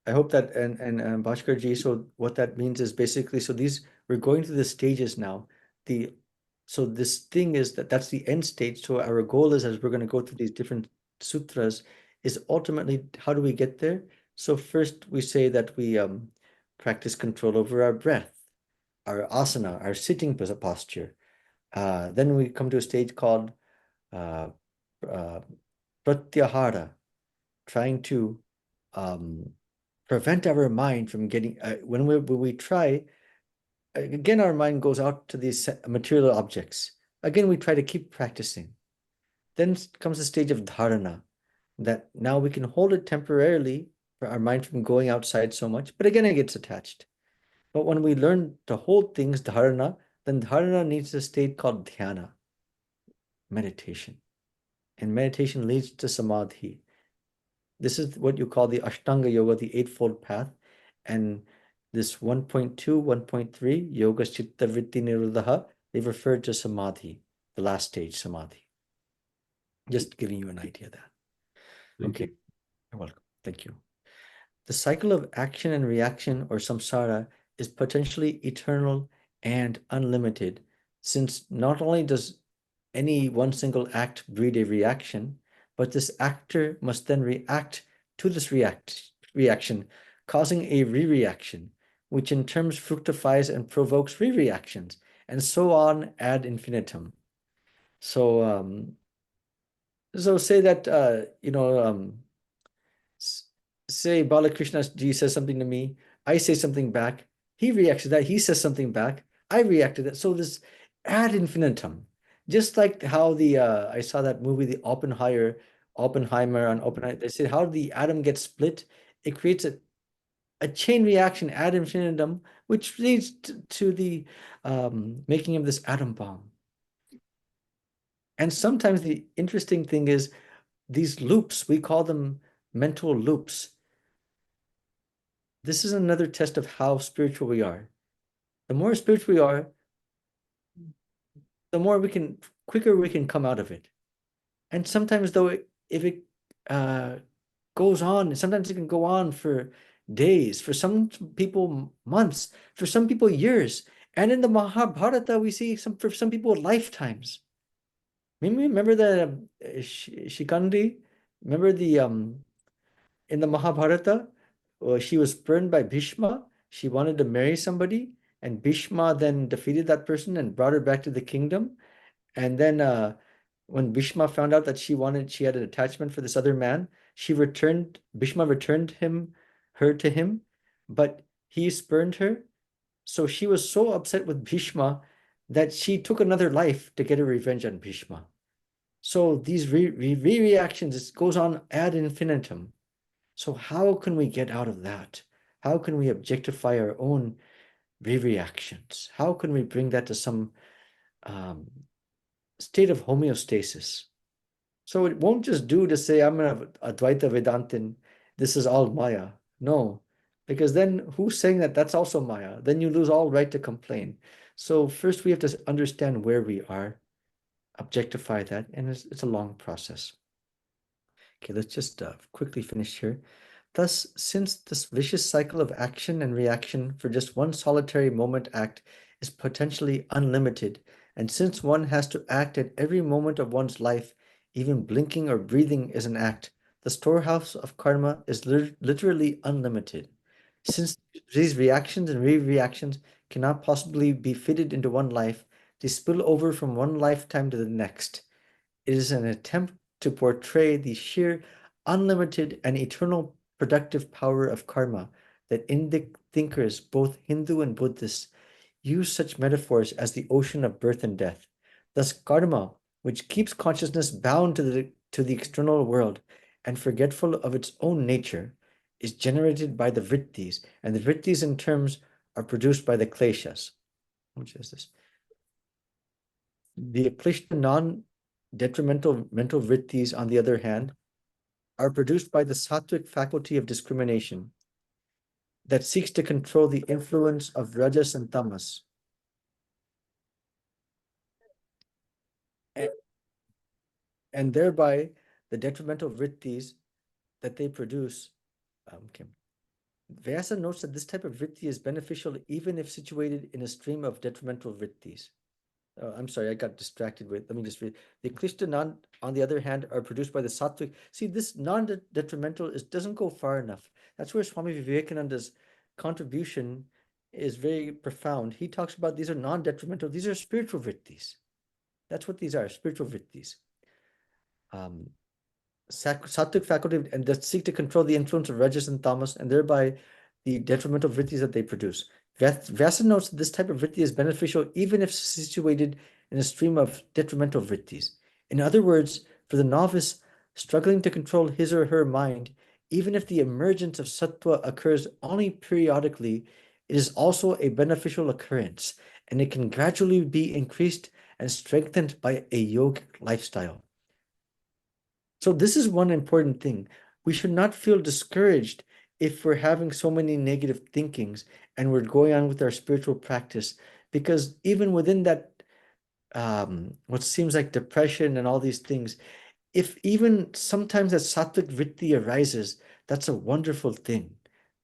I hope that, and Bhaskar ji, so what that means is basically, so we're going through the stages now. So this thing is that's the end stage. So our goal is, as we're going to go through these different sutras, is ultimately, how do we get there? So first we say that we practice control over our breath, our asana, our sitting posture. Then we come to a stage called pratyahara, trying to prevent our mind from getting, when we try, again, our mind goes out to these material objects. Again, we try to keep practicing. Then comes the stage of dharana, that now we can hold it temporarily for our mind from going outside so much, but again, it gets attached. But when we learn to hold things, dharana, then dharana needs a state called dhyana, meditation. And meditation leads to samadhi. This is what you call the Ashtanga Yoga, the Eightfold Path. And this 1.2, 1.3, Yoga Chitta Vritti Nirodha, they refer to samadhi, the last stage, samadhi. Just giving you an idea of that. Thank Okay, you. you're welcome. Thank you. The cycle of action and reaction, or samsara, is potentially eternal and unlimited, since not only does any one single act breed a reaction, but this actor must then react to this reaction, causing a re-reaction, which in turn fructifies and provokes re-reactions, and so on ad infinitum. So, so say that, say Balakrishna Ji says something to me, I say something back, he reacts to that, he says something back, I react to that. So this ad infinitum, just like how the I saw that movie, the Oppenheimer on Oppenheimer, they said how the atom gets split, it creates a chain reaction ad infinitum, which leads to the making of this atom bomb. And sometimes the interesting thing is these loops, we call them mental loops. This is another test of how spiritual we are. The more spiritual we are, the more quicker we can come out of it. And sometimes though, if it goes on, sometimes it can go on for days, for some people months, for some people years. And in the Mahabharata, we see for some people lifetimes. Maybe remember the Shikandi? Remember the in the Mahabharata, she was burned by Bhishma. She wanted to marry somebody, and Bhishma then defeated that person and brought her back to the kingdom. And then when Bhishma found out that she had an attachment for this other man, Bhishma returned her to him, but he spurned her. So she was so upset with Bhishma that she took another life to get her revenge on Bhishma. So these reactions, it goes on ad infinitum. So how can we get out of that? How can we objectify our own reactions? How can we bring that to some state of homeostasis? So it won't just do to say, I'm an Advaita Vedantin, this is all Maya. No, because then who's saying that that's also Maya? Then you lose all right to complain. So first we have to understand where we are, objectify that, and it's a long process. Okay, let's just quickly finish here. Thus, since this vicious cycle of action and reaction for just one solitary moment act is potentially unlimited, and since one has to act at every moment of one's life, even blinking or breathing is an act, the storehouse of karma is literally unlimited. Since these reactions and re-reactions cannot possibly be fitted into one life, they spill over from one lifetime to the next. It is an attempt to portray the sheer, unlimited, and eternal productive power of karma that Indic thinkers, both Hindu and Buddhist, use such metaphors as the ocean of birth and death. Thus, karma, which keeps consciousness bound to the external world and forgetful of its own nature, is generated by the vrittis, and the vrittis in terms are produced by the kleshas. Which is this? The aklishta non-detrimental mental vrittis, on the other hand, are produced by the sattvic faculty of discrimination that seeks to control the influence of rajas and tamas. And thereby, the detrimental vrittis that they produce. Vyasa notes that this type of vritti is beneficial even if situated in a stream of detrimental vrittis. Oh, I'm sorry, I got distracted with, let me just read. The klishta, on the other hand, are produced by the sattvic. See, this non-detrimental doesn't go far enough. That's where Swami Vivekananda's contribution is very profound. He talks about these are non-detrimental, these are spiritual vrittis. That's what these are, spiritual vrittis. Sattvic faculty and that seek to control the influence of rajas and tamas, and thereby the detrimental vrittis that they produce. Vyasa notes that this type of vritti is beneficial even if situated in a stream of detrimental vrittis. In other words, for the novice struggling to control his or her mind, even if the emergence of sattva occurs only periodically, it is also a beneficial occurrence, and it can gradually be increased and strengthened by a yogic lifestyle. So this is one important thing. We should not feel discouraged if we're having so many negative thinkings and we're going on with our spiritual practice, because even within that, what seems like depression and all these things, if even sometimes that sattvic vritti arises, that's a wonderful thing.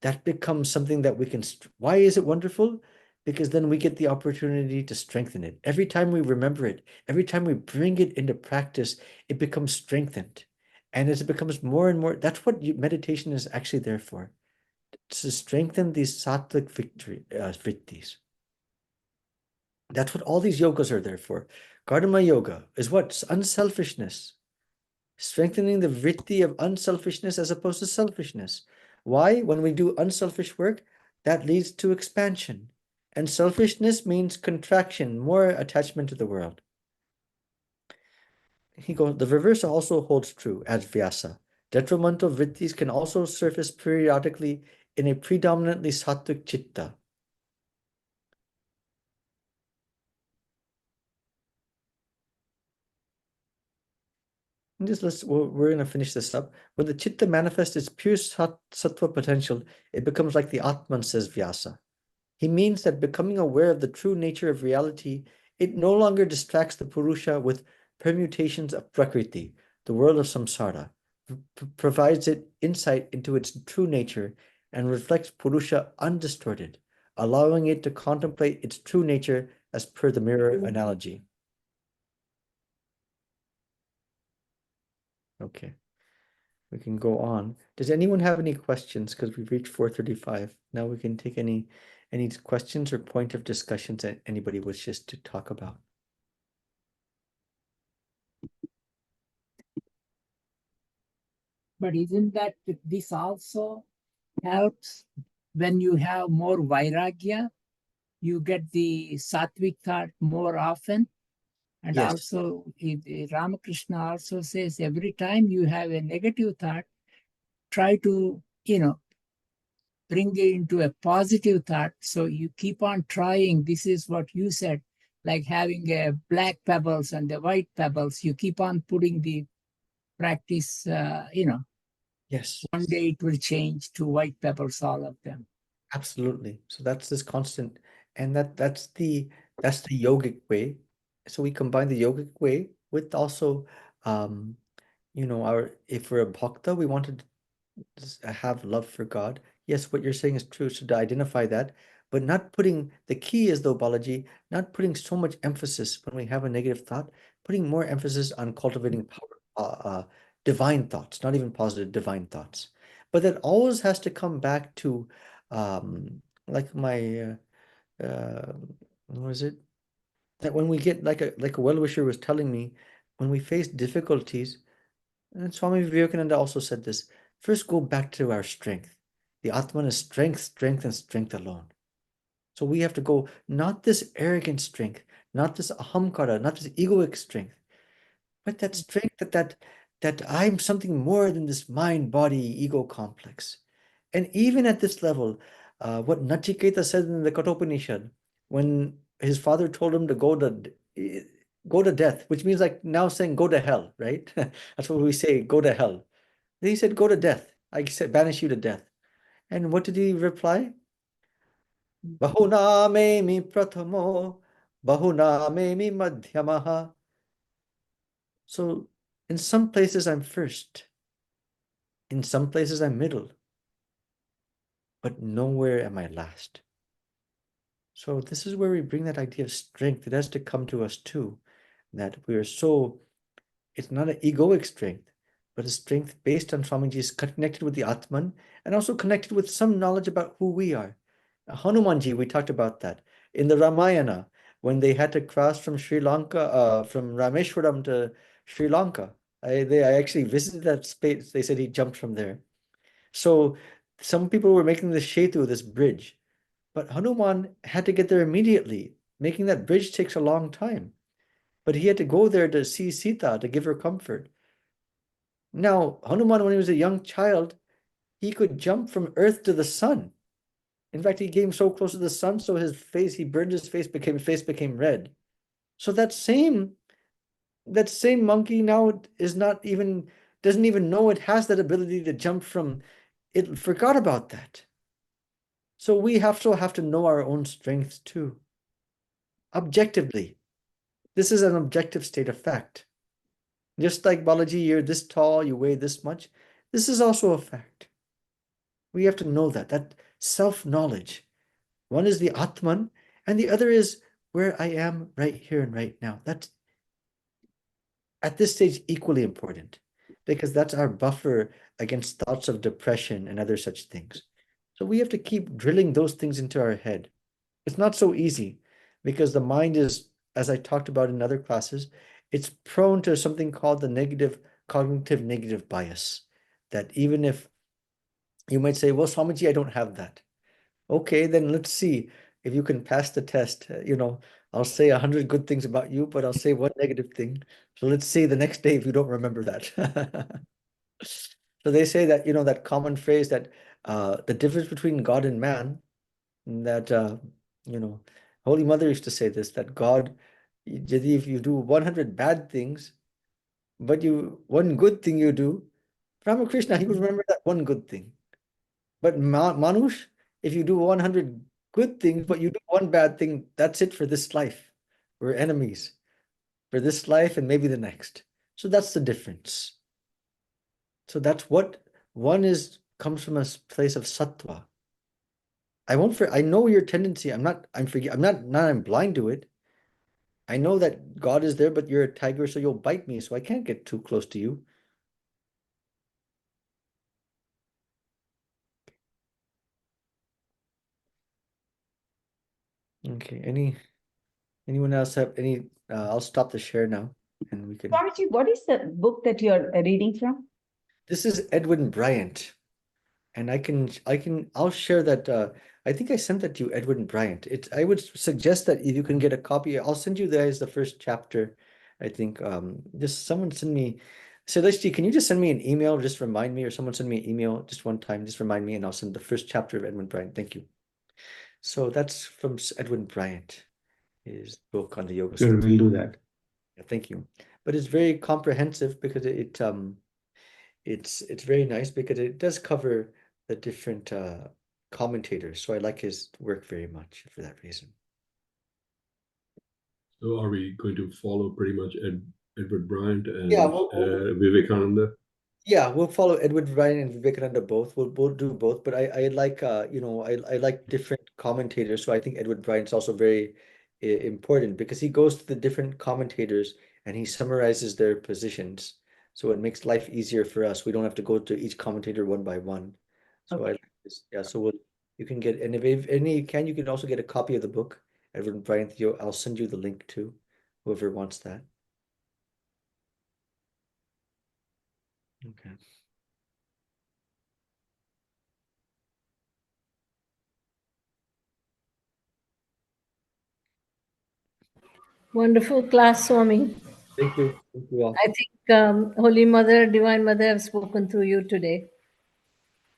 That becomes something that we can, why is it wonderful? Because then we get the opportunity to strengthen it. Every time we remember it, every time we bring it into practice, it becomes strengthened. And as it becomes more and more, that's what meditation is actually there for, to strengthen these sattvic vrittis. That's what all these yogas are there for. Gardama yoga is what? Unselfishness. Strengthening the vritti of unselfishness as opposed to selfishness. Why? When we do unselfish work, that leads to expansion. And selfishness means contraction, more attachment to the world. He goes, the reverse also holds true, adds Vyasa. Detrimental vrittis can also surface periodically in a predominantly sattvic chitta. And we're going to finish this up. When the chitta manifests its pure sattva potential, it becomes like the Atman, says Vyasa. He means that becoming aware of the true nature of reality, it no longer distracts the Purusha with permutations of Prakriti, the world of samsara, provides it insight into its true nature and reflects Purusha undistorted, allowing it to contemplate its true nature as per the mirror analogy. Okay, we can go on. Does anyone have any questions? Because we've reached 4:35. Now we can take any questions or point of discussions that anybody wishes to talk about. But isn't that this also helps when you have more vairagya, you get the sattvic thought more often? And Yes. also, Ramakrishna also says every time you have a negative thought, try to, bring it into a positive thought. So you keep on trying. This is what you said, like having a black pebbles and the white pebbles. You keep on putting the practice, Yes. one day it will change to white pebbles, all of them. Absolutely. So that's this constant, and that's the yogic way. So we combine the yogic way with also, if we're a bhakta, we want to have love for God. Yes, what you're saying is true. So to identify that, but not putting the key is though, Balaji, not putting so much emphasis when we have a negative thought, putting more emphasis on cultivating power, divine thoughts, not even positive, divine thoughts. But that always has to come back to, like my, what was it? That when we get like a well-wisher was telling me, when we face difficulties, and Swami Vivekananda also said this, first go back to our strength. The Atman is strength, strength, and strength alone. So we have to go, not this arrogant strength, not this ahamkara, not this egoic strength, but that strength that I'm something more than this mind, body, ego complex. And even at this level, what Nachiketa said in the Kathopanishad, when his father told him to go to death, which means like now saying go to hell, right? That's what we say, go to hell. He said, go to death. I said, banish you to death. And what did he reply? Bahuna me prathamo, bahuna me madhyamaha. So in some places I'm first, in some places I'm middle, but nowhere am I last. So this is where we bring that idea of strength. It has to come to us too, that we are so, it's not an egoic strength, but a strength based on Swamiji's connected with the Atman and also connected with some knowledge about who we are. Hanumanji, we talked about that. In the Ramayana, when they had to cross from Sri Lanka, from Rameshwaram to Sri Lanka, I actually visited that space. They said he jumped from there. So some people were making the Setu, this bridge, but Hanuman had to get there immediately. Making that bridge takes a long time. But he had to go there to see Sita, to give her comfort. Now, Hanuman, when he was a young child, he could jump from earth to the sun. In fact, he came so close to the sun, so his face, he burned his face, became red. So that same monkey now doesn't even know it has that ability to jump from, it forgot about that. So we have to know our own strengths too. Objectively. This is an objective state of fact. Just like Balaji, you're this tall, you weigh this much. This is also a fact. We have to know that self-knowledge. One is the Atman, and the other is where I am right here and right now. That's at this stage equally important because that's our buffer against thoughts of depression and other such things. So we have to keep drilling those things into our head. It's not so easy because the mind is, as I talked about in other classes, it's prone to something called the cognitive negative bias. That even if You might say, well, Swamiji, I don't have that. Okay, then let's see if you can pass the test. I'll say 100 good things about you, but I'll say one negative thing. So let's see the next day if you don't remember that. So they say that, that common phrase that the difference between God and man, that, Holy Mother used to say this, that God, if you do 100 bad things, but one good thing you do, Ramakrishna, he would remember that one good thing. But Manush, if you do 100 good things, but you do one bad thing, that's it for this life. We're enemies for this life and maybe the next. So that's the difference. So that's what one comes from a place of sattva. I know your tendency. I'm blind to it. I know that God is there, but you're a tiger, so you'll bite me, so I can't get too close to you. Okay, anyone else have any? I'll stop the share now and we can. Swamiji, what is the book that you're reading from? This is Edwin Bryant, and I'll share that. I think I sent that to you, Edwin Bryant. I would suggest that if you can get a copy, I'll send you guys the first chapter. I think just someone send me, Celeste, can you just send me an email? Just remind me, or someone send me an email just one time, just remind me, and I'll send the first chapter of Edwin Bryant. Thank you. So that's from Edwin Bryant, his book on the yoga. Sure, we'll do that. Yeah, thank you. But it's very comprehensive because it's very nice because it does cover the different commentators. So I like his work very much for that reason. So are we going to follow pretty much Edward Bryant and Yeah, Vivekananda? Yeah, we'll follow Edward Bryant and Vivekananda both. We'll do both, but I like I like different commentators. So I think Edward Bryant's also very important because he goes to the different commentators and he summarizes their positions. So it makes life easier for us. We don't have to go to each commentator one by one. So I Okay. like this. Yeah, so you can get, and if any you can also get a copy of the book, Edward Bryant. I'll send you the link to whoever wants that. Okay. Wonderful class, Swami. Thank you. Thank you all. I think Holy Mother, Divine Mother have spoken through you today.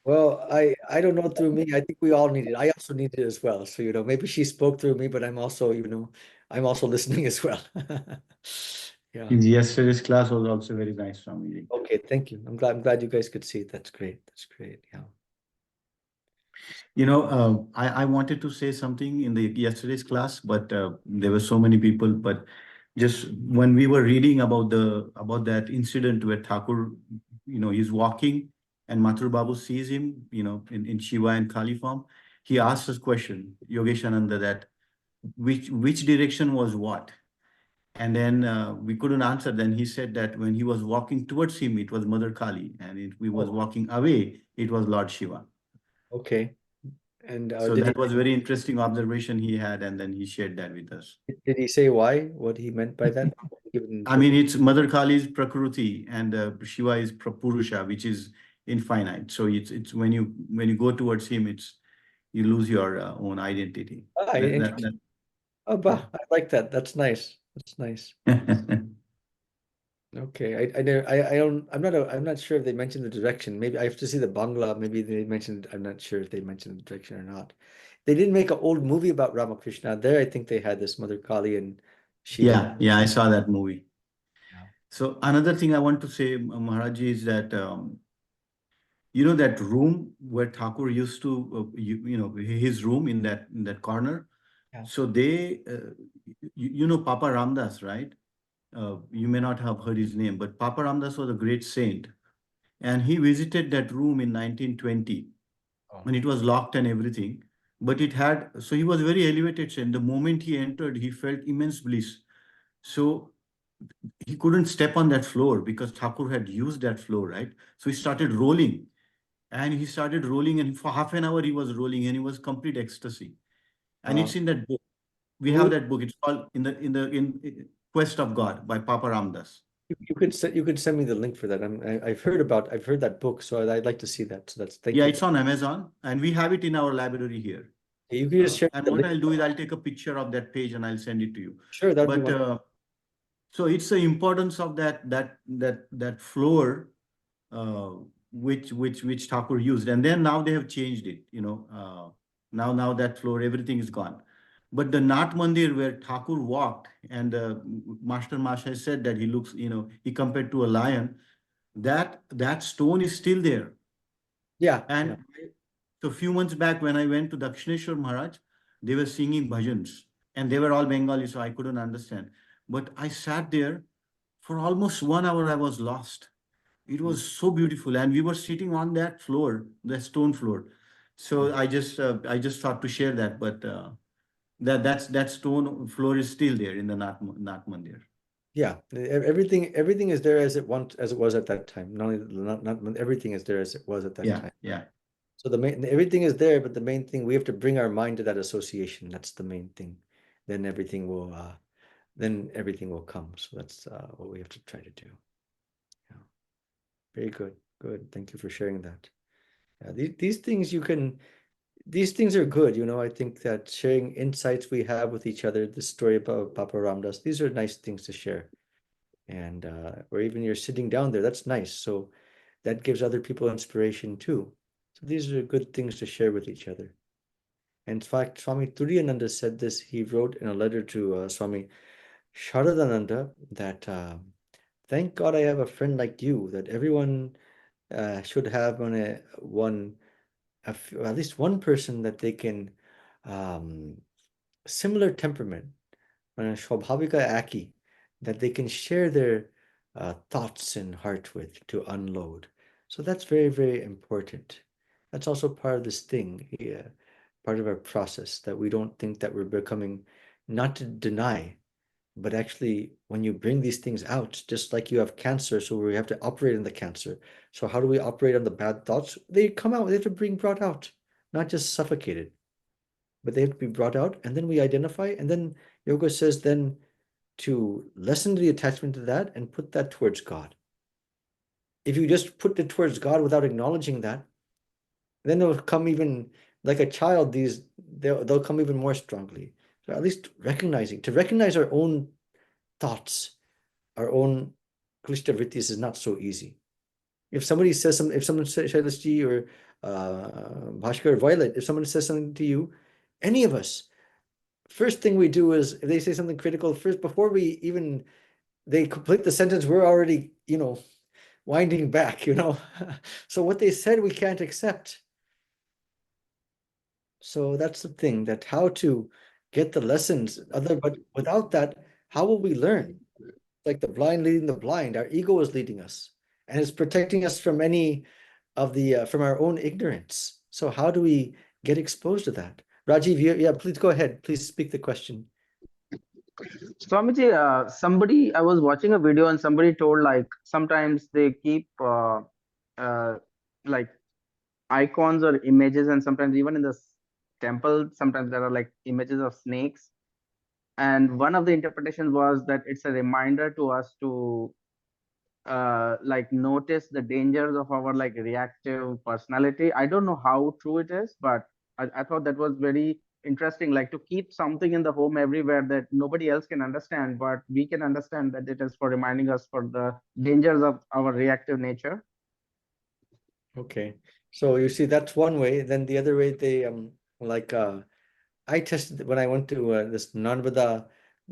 Well, I don't know through me. I think we all need it. I also need it as well. So, maybe she spoke through me, but I'm also, I'm also listening as well. Yeah. Yesterday's class was also very nice, Swamiji. Okay, thank you. I'm glad you guys could see it. That's great. That's great. Yeah. I wanted to say something in the yesterday's class, but there were so many people. But just when we were reading about that incident where Thakur, he's walking and Mathur Babu sees him, in Shiva and Kali form, he asked us question, Yogeshananda, that which direction was what? And then we couldn't answer. Then he said that when he was walking towards him, it was Mother Kali, and if we was walking away, it was Lord Shiva. Okay. And So that was very interesting observation he had, and then he shared that with us. did he say why? What he meant by that? I mean, it's Mother Kali's Prakruti and Shiva is Purusha, which is infinite. So it's when you go towards him, you lose your own identity. Oh, bah, I like that. That's nice. That's nice. Okay, I'm not sure if they mentioned the direction. Maybe I have to see the Bangla. Maybe they mentioned. I'm not sure if they mentioned the direction or not. They did make an old movie about Ramakrishna. There, I think they had this Mother Kali and Shiva. Yeah, I saw that movie. Yeah. So another thing I want to say, Maharaji, is that that room where Thakur used to, his room in that corner. Yeah. So they, Papa Ramdas, right? You may not have heard his name, but Papa Ramdas was a great saint. And he visited that room in 1920 when it was locked and everything. But so he was very elevated saint. The moment he entered, he felt immense bliss. So he couldn't step on that floor because Thakur had used that floor, right? So he started rolling. And for half an hour he was rolling and he was complete ecstasy. And it's in that book. We have that book. It's called in Quest of God by Papa Ramdas. You could send me the link for that. I've heard that book, so I'd like to see that. So thank Yeah, you. it's on Amazon, and we have it in our library here. You can just share And the what link. I'll do is I'll take a picture of that page and I'll send it to you. Sure, that'd be But wonderful. so it's the importance of that floor, which Thakur used, and then now they have changed it. Now that floor, everything is gone. But the Nath Mandir where Thakur walked, and Master Masha said that he looks, he compared to a lion. That stone is still there. Yeah. And so a few months back, when I went to Dakshineshwar Maharaj, they were singing bhajans, and they were all Bengali, so I couldn't understand. But I sat there for almost 1 hour. I was lost. It was so beautiful, and we were sitting on that floor, the stone floor. So I just thought to share that, but that stone floor is still there in the Nath Mandir. Yeah, everything is there as it was at that time. Not only not everything is there as it was at that time. Yeah. So everything is there, but the main thing, we have to bring our mind to that association. That's the main thing. Then everything will come. So that's what we have to try to do. Yeah. Very good. Good. Thank you for sharing that. Yeah, these things are good. I think that sharing insights we have with each other, the story about Papa Ramdas, these are nice things to share. And or even you're sitting down there, that's nice. So that gives other people inspiration too. So these are good things to share with each other. And in fact, Swami Turiyananda said this. He wrote in a letter to Swami Sharadananda that thank God I have a friend like you, that everyone should have at least one person that they can similar temperament, Shobhavika Aki, that they can share their thoughts and heart with to unload. So that's very, very important. That's also part of this thing, part of our process, that we don't think that we're becoming, not to deny, but actually when you bring these things out, just like you have cancer, so we have to operate on the cancer. So how do we operate on the bad thoughts? They come out, they have to be brought out, not just suffocated, but they have to be brought out, and then we identify, and then yoga says then to lessen the attachment to that and put that towards God. If you just put it towards God without acknowledging that, then it'll come even like a child, they'll come even more strongly. So at least to recognize our own thoughts, our own Klishta Vrittis is not so easy. If someone says Shailaji or Bhaskar or Violet, if someone says something to you, any of us, first thing we do is, if they say something critical, first, before they complete the sentence, we're already, winding back, So what they said, we can't accept. So that's the thing, that how to get the lessons, but without that, how will we learn? Like the blind leading the blind, our ego is leading us, and it's protecting us from any of from our own ignorance. So how do we get exposed to that? Rajiv, yeah, please go ahead. Please speak the question. Swamiji, I was watching a video and somebody told like sometimes they keep like icons or images, and sometimes even in the temple, sometimes there are like images of snakes. And one of the interpretations was that it's a reminder to us to like notice the dangers of our like reactive personality. I don't know how true it is, but I thought that was very interesting, like to keep something in the home everywhere that nobody else can understand, but we can understand that it is for reminding us for the dangers of our reactive nature. Okay, so you see, that's one way. Then the other way, they I tested when I went to this Narmada.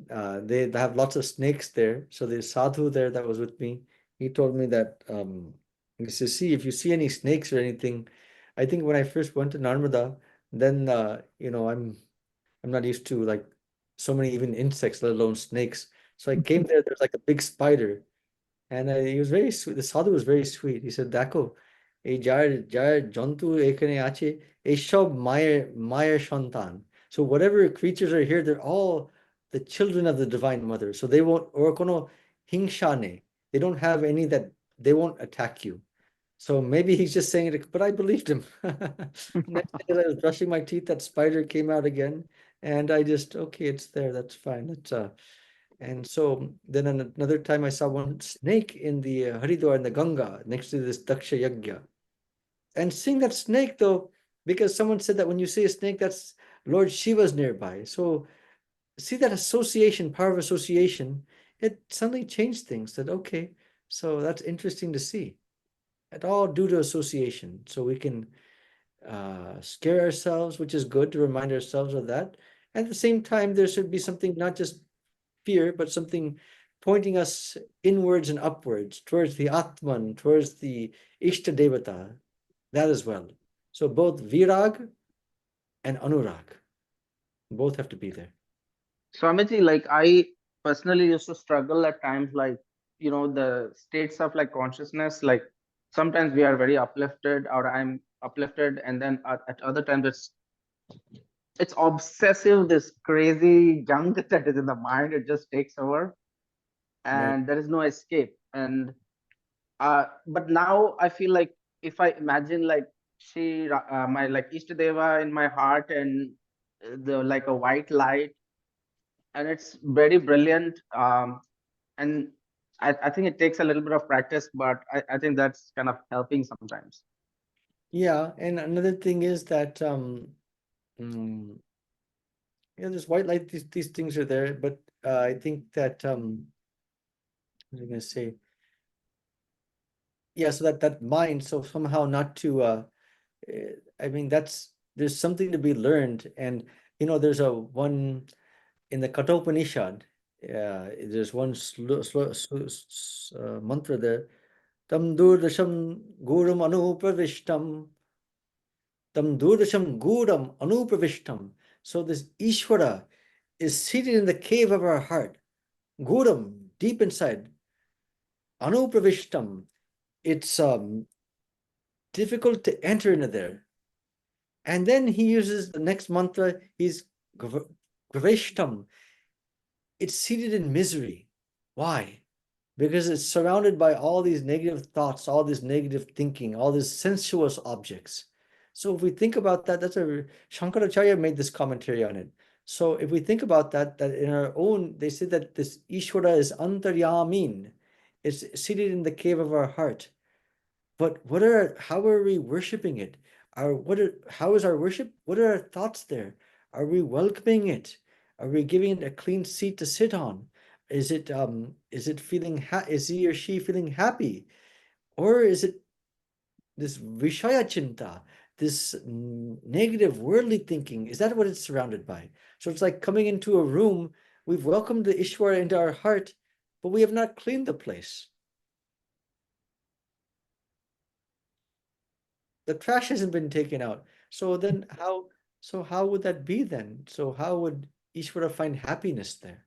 They have lots of snakes there. So the sadhu there that was with me, he told me that he says, see, if you see any snakes or anything, I think when I first went to Narmada, then I'm not used to like so many even insects, let alone snakes. So I came there. There's like a big spider, and he was very sweet. The sadhu was very sweet. He said, "Dako, এই যার জন্তু এখানে আছে, এই সব মায়ের সন্তান." So whatever creatures are here, they're all the children of the Divine Mother. So they won't, or kono hingsha ne. They don't have any that they won't attack you. So maybe he's just saying it, but I believed him. Next day, as I was brushing my teeth, that spider came out again, and I just, okay, it's there. That's fine. And so then another time I saw one snake in the Haridwar in the Ganga next to this Daksha Yagya. And seeing that snake though, because someone said that when you see a snake, that's Lord Shiva's nearby. So see that association, power of association, it suddenly changed things. That okay, so that's interesting to see. It all due to association. So we can scare ourselves, which is good to remind ourselves of that. At the same time, there should be something, not just fear, but something pointing us inwards and upwards towards the Atman, towards the Ishta Devata, that as well. So both Virag and Anurag, both have to be there. Swamiji, like I personally used to struggle at times, like, you know, the states of like consciousness, like sometimes we are very uplifted or I'm uplifted, and then at other times it's obsessive, this crazy junk that is in the mind, it just takes over and there is no escape. And but now I feel like if I imagine like my like Ishtadeva in my heart, and the like a white light, and it's very brilliant. And I think it takes a little bit of practice, but I think that's kind of helping sometimes. Yeah, and another thing is that there's white light, these things are there, but I think that what was I gonna say? Yeah, so that mind, so somehow not to I mean there's something to be learned. And there's a one in the Kathopanishad, there's one mantra there. Tam durdasham guram anupravishtam. Tam durdasham guram anupravishtam. So this Ishvara is seated in the cave of our heart. Guram, deep inside. Anupravishtam. It's difficult to enter into there. And then he uses the next mantra, he's gravishtam. It's seated in misery. Why? Because it's surrounded by all these negative thoughts, all this negative thinking, all these sensuous objects. So if we think about that, Shankaracharya made this commentary on it. So if we think about that in our own, they say that this Ishvara is antaryamin. It's seated in the cave of our heart. But how are we worshiping it? How is our worship? What are our thoughts there? Are we welcoming it? Are we giving it a clean seat to sit on? Is it feeling is he or she feeling happy? Or is it this Vishaya Chinta, this negative worldly thinking? Is that what it's surrounded by? So it's like coming into a room, we've welcomed the Ishvara into our heart, but we have not cleaned the place. The trash hasn't been taken out. So then how would that be then? So how would Ishvara find happiness there?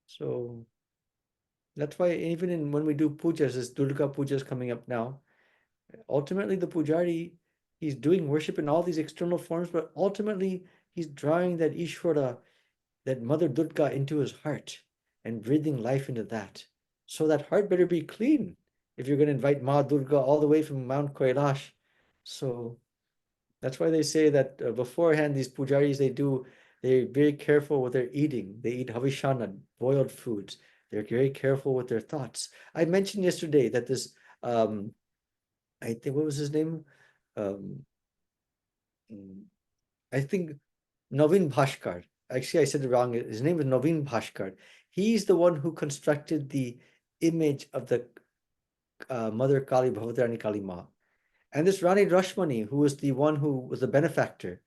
So that's why even when we do pujas, this Durga puja is coming up now. Ultimately, the pujari, he's doing worship in all these external forms, but ultimately he's drawing that Ishvara, that Mother Durga, into his heart and breathing life into that. So that heart better be clean if you're going to invite Ma Durga all the way from Mount Kailash. So that's why they say that beforehand, these pujaris, they're very careful with their eating. They eat havishana, boiled foods. They're very careful with their thoughts. I mentioned yesterday that this, I think, what was his name? I think Naveen Bhaskar. Actually, I said it wrong. His name is Naveen Bhaskar. He's the one who constructed the image of the Mother Kali, Bhavatarani Kali Ma. And this Rani Rashmani, who was the one who was the benefactor.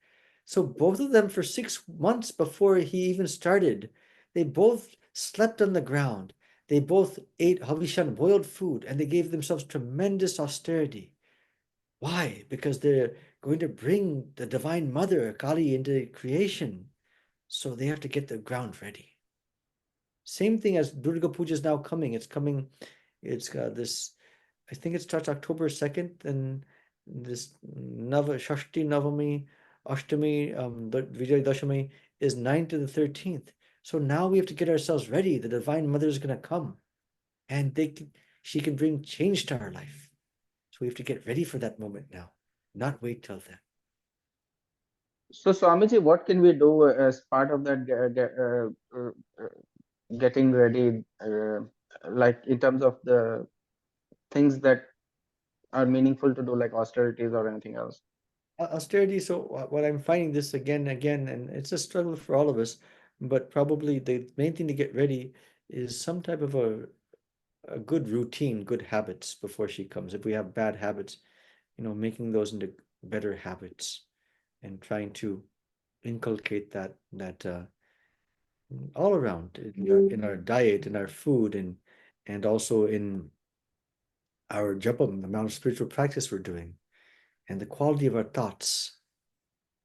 So both of them, for 6 months before he even started, they both slept on the ground. They both ate havishan, boiled food, and they gave themselves tremendous austerity. Why? Because they're going to bring the Divine Mother, Kali, into creation. So they have to get the ground ready. Same thing as Durga Puja is now coming. It's coming, it's this, I think it starts October 2nd, and this Shashti Navami, Ashtami, Vijay Dashami is 9th to the 13th. So now we have to get ourselves ready. The Divine Mother is going to come, and she can bring change to our life. So we have to get ready for that moment now, not wait till then. So Swamiji, what can we do as part of that getting ready, like in terms of the things that are meaningful to do, like austerities or anything else? Austerity. So what I'm finding this again and again, and it's a struggle for all of us, but probably the main thing to get ready is some type of a good routine, good habits before she comes. If we have bad habits, making those into better habits and trying to inculcate that all around in our diet, in our food, and also in our japam, the amount of spiritual practice we're doing, and the quality of our thoughts,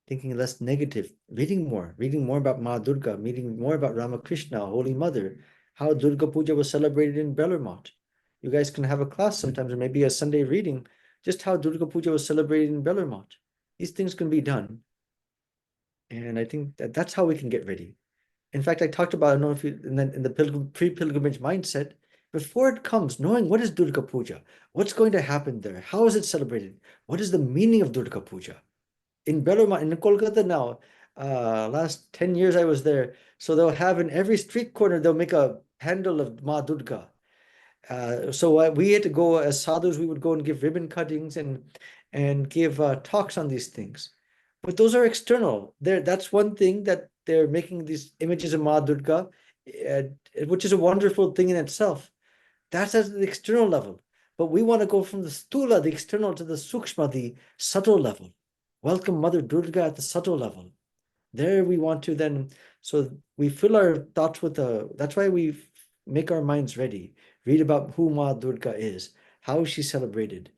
thinking less negative, reading more about Ma Durga, reading more about Ramakrishna, Holy Mother, how Durga Puja was celebrated in Bellarmont. You guys can have a class sometimes, or maybe a Sunday reading, just how Durga Puja was celebrated in Bellarmont. These things can be done. And I think that's how we can get ready. In fact, I talked about, I don't know if you, in the pre-pilgrimage mindset, before it comes, knowing what is Durga Puja, what's going to happen there, how is it celebrated, what is the meaning of Durga Puja? In Bellarmont, in Kolkata now, last 10 years I was there, so they'll have in every street corner, they'll make a handle of Ma Durga. So we had to go as sadhus, we would go and give ribbon cuttings and give talks on these things. But those are external. That's one thing that they're making these images of Ma Durga, which is a wonderful thing in itself. That's at the external level. But we want to go from the stula, the external, to the sukshma, the subtle level. Welcome Mother Durga at the subtle level. There we want to then, so we fill our thoughts with that's why we make our minds ready. Read about who Ma Durga is, how she's celebrated,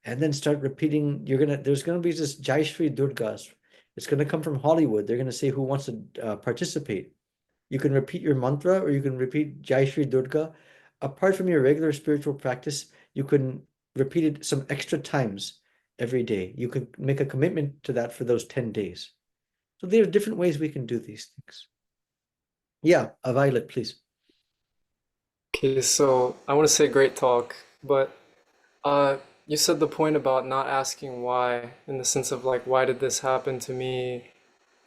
and then start repeating. There's gonna be this Jai Shri Durgas. It's gonna come from Hollywood. They're gonna say who wants to participate. You can repeat your mantra or you can repeat Jai Shri Durga. Apart from your regular spiritual practice, you can repeat it some extra times every day. You can make a commitment to that for those 10 days. So there are different ways we can do these things. Yeah, Violet, please. Okay, so I want to say great talk, but you said the point about not asking why, in the sense of like, why did this happen to me?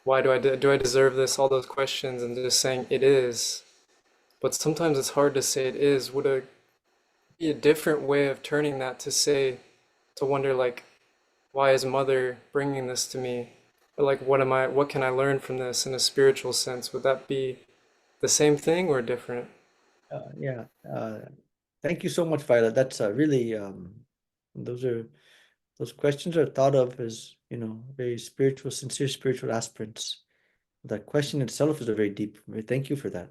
Why do I deserve this? All those questions, and just saying it is. But sometimes it's hard to say it is. Would it be a different way of turning that to say, to wonder like, why is Mother bringing this to me? Or like, what can I learn from this in a spiritual sense? Would that be the same thing or different? Yeah. Thank you so much, Violet. That's really those questions are thought of as very spiritual, sincere spiritual aspirants. That question itself is a very deep. Thank you for that.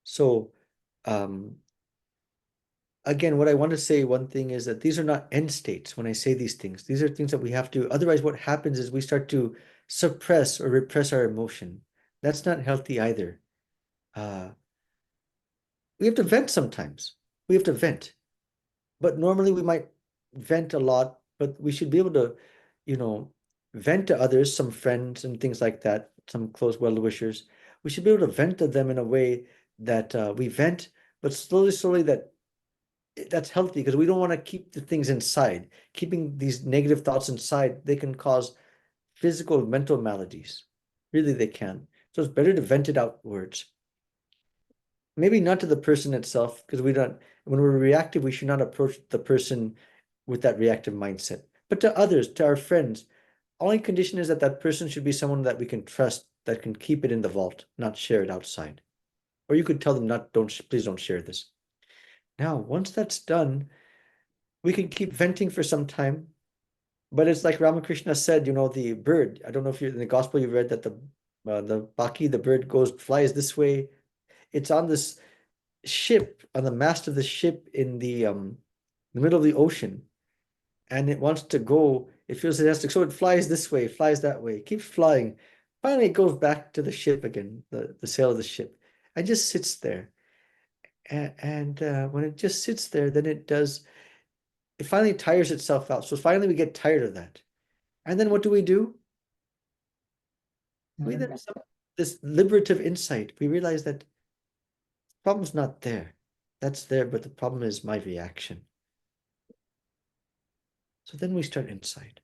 So, again, what I want to say, one thing is that these are not end states when I say these things. These are things that we have to, otherwise what happens is we start to suppress or repress our emotion. That's not healthy either. We have to vent sometimes. We have to vent. But normally we might vent a lot, but we should be able to, vent to others, some friends and things like that, some close well-wishers. We should be able to vent to them in a way that we vent, but slowly that's healthy because we don't want to keep the things inside. Keeping these negative thoughts inside, they can cause physical, mental maladies. Really, they can. So it's better to vent it outwards. Maybe not to the person itself, because when we're reactive, we should not approach the person with that reactive mindset. But to others, to our friends, only condition is that that person should be someone that we can trust, that can keep it in the vault, not share it outside. Or you could tell them, please don't share this. Now, once that's done, we can keep venting for some time. But it's like Ramakrishna said, the bird. I don't know if you're in the gospel you read that the Baki, the bird flies this way. It's on this ship, on the mast of the ship in the middle of the ocean, and it wants to go. It feels it has to, so it flies this way, flies that way, keeps flying. Finally, it goes back to the ship again, the sail of the ship, and just sits there. And when it just sits there, then it finally tires itself out. So finally, we get tired of that, and then what do? We then have this liberative insight. We realize that the problem's not there. That's there, but the problem is my reaction. So then we start inside.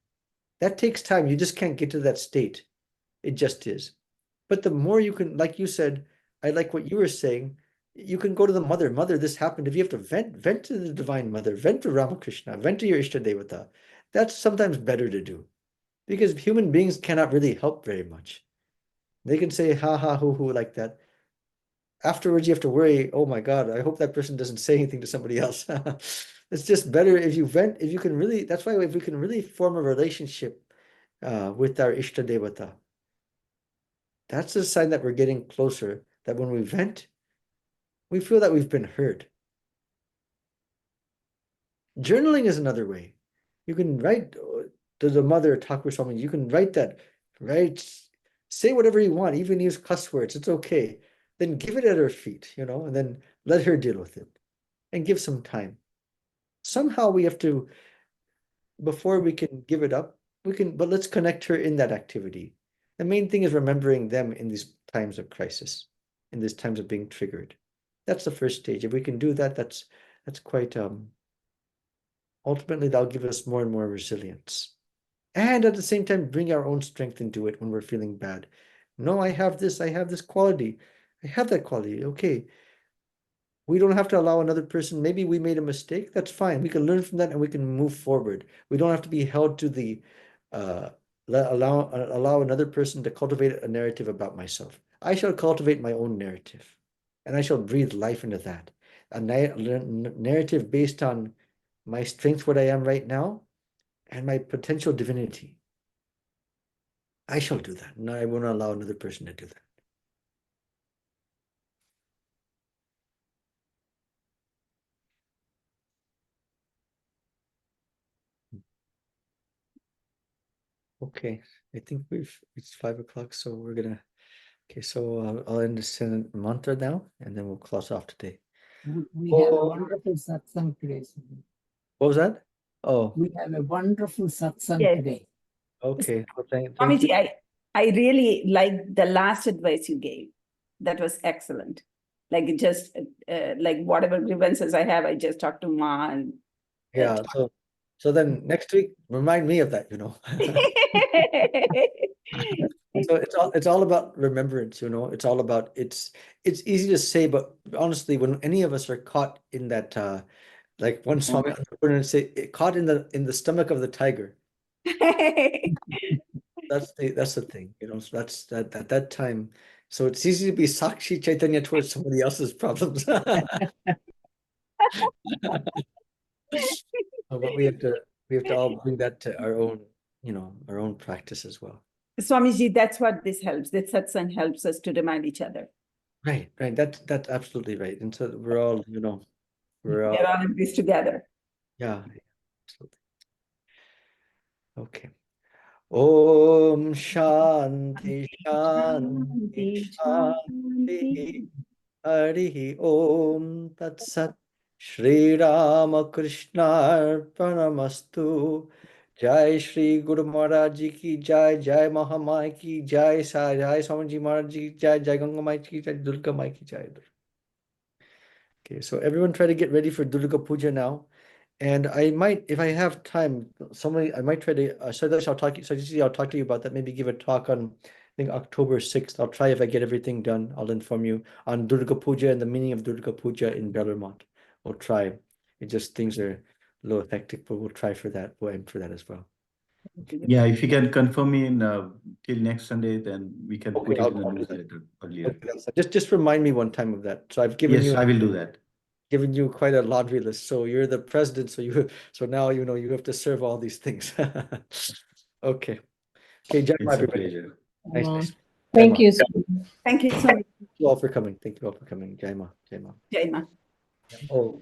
That takes time. You just can't get to that state. It just is. But the more you can, like you said, I like what you were saying. You can go to the mother. Mother, this happened. If you have to vent to the Divine Mother, vent to Ramakrishna, vent to your Ishtadevata. That's sometimes better to do because human beings cannot really help very much. They can say ha ha hoo like that. Afterwards, you have to worry, oh my God, I hope that person doesn't say anything to somebody else. It's just better if you vent, if you can really, that's why if we can really form a relationship with our Ishtadevata, that's a sign that we're getting closer, that when we vent, we feel that we've been heard. Journaling is another way. You can write to the mother, Thakur Swami, you can write that, right? Say whatever you want, even use cuss words, it's okay. Then give it at her feet, and then let her deal with it and give some time. Somehow we have to, before we can give it up, but let's connect her in that activity. The main thing is remembering them in these times of crisis, in these times of being triggered. That's the first stage. If we can do that, that's quite ultimately that'll give us more and more resilience. And at the same time, bring our own strength into it when we're feeling bad. No, I have this quality. I have that quality. Okay. We don't have to allow another person, maybe we made a mistake. That's fine. We can learn from that and we can move forward. We don't have to be held to the allow another person to cultivate a narrative about myself. I shall cultivate my own narrative and I shall breathe life into that. A narrative based on my strength, what I am right now, and my potential divinity. I shall do that. No, I won't allow another person to do that. Okay, I think it's 5 o'clock, so we're gonna. Okay, so I'll end the mantra now, and then we'll close off today. We have a wonderful satsang today. Swami. What was that? Oh, We have a wonderful satsang Yes. today. okay. Well, thank you. Swamiji, I really like the last advice you gave. That was excellent. Like it just like whatever grievances I have, I just talk to Ma and Yeah. So then next week, remind me of that. So it's all about remembrance. It's all about it's easy to say, but honestly, when any of us are caught in that, like one Swami say, caught in the stomach of the tiger. That's the thing, so that's that at that time. So it's easy to be Sakshi Chaitanya towards somebody else's problems. But we have to all bring that to our own practice as well. Swamiji, that's what this helps. This satsang helps us to remind each other. Right. That's absolutely right. And so we're all, we're all, We're all in this together. yeah, absolutely. Okay. Om Shanti Shanti Shanti Harihi Om Tat Sat Shri Ramakrishna Pranamastu Jai Shri Guru Maharaj Ji ki Jai Jai Mahamaya ki Jai Jai Swamiji Maharaj Ji ki Jai Jai Ganga Mai ki Jai Durga Mai ki Jai. Okay, so everyone try to get ready for Durga Puja now. And I might, if I have time, I might try to, Sadash, I'll talk to you about that. Maybe give a talk on, I think October 6th. I'll try if I get everything done. I'll inform you on Durga Puja and the meaning of Durga Puja in Bellarmont. We'll try. Things are a little hectic, but we'll try for that. We'll aim for that as well. Yeah, if you can confirm me in till next Sunday, then we can put it in the newsletter earlier. Okay, just remind me one time of that. So I've given you. Yes, I will do that. Given you quite a laundry list. So you're the president. So now you have to serve all these things. Okay. Okay, Jai Ma, It's a everybody. pleasure. Nice. Thank you. Thank you so much. Thank you all for coming. Thank you all for coming. Jai Ma. Jai Ma. Jai Ma. Oh.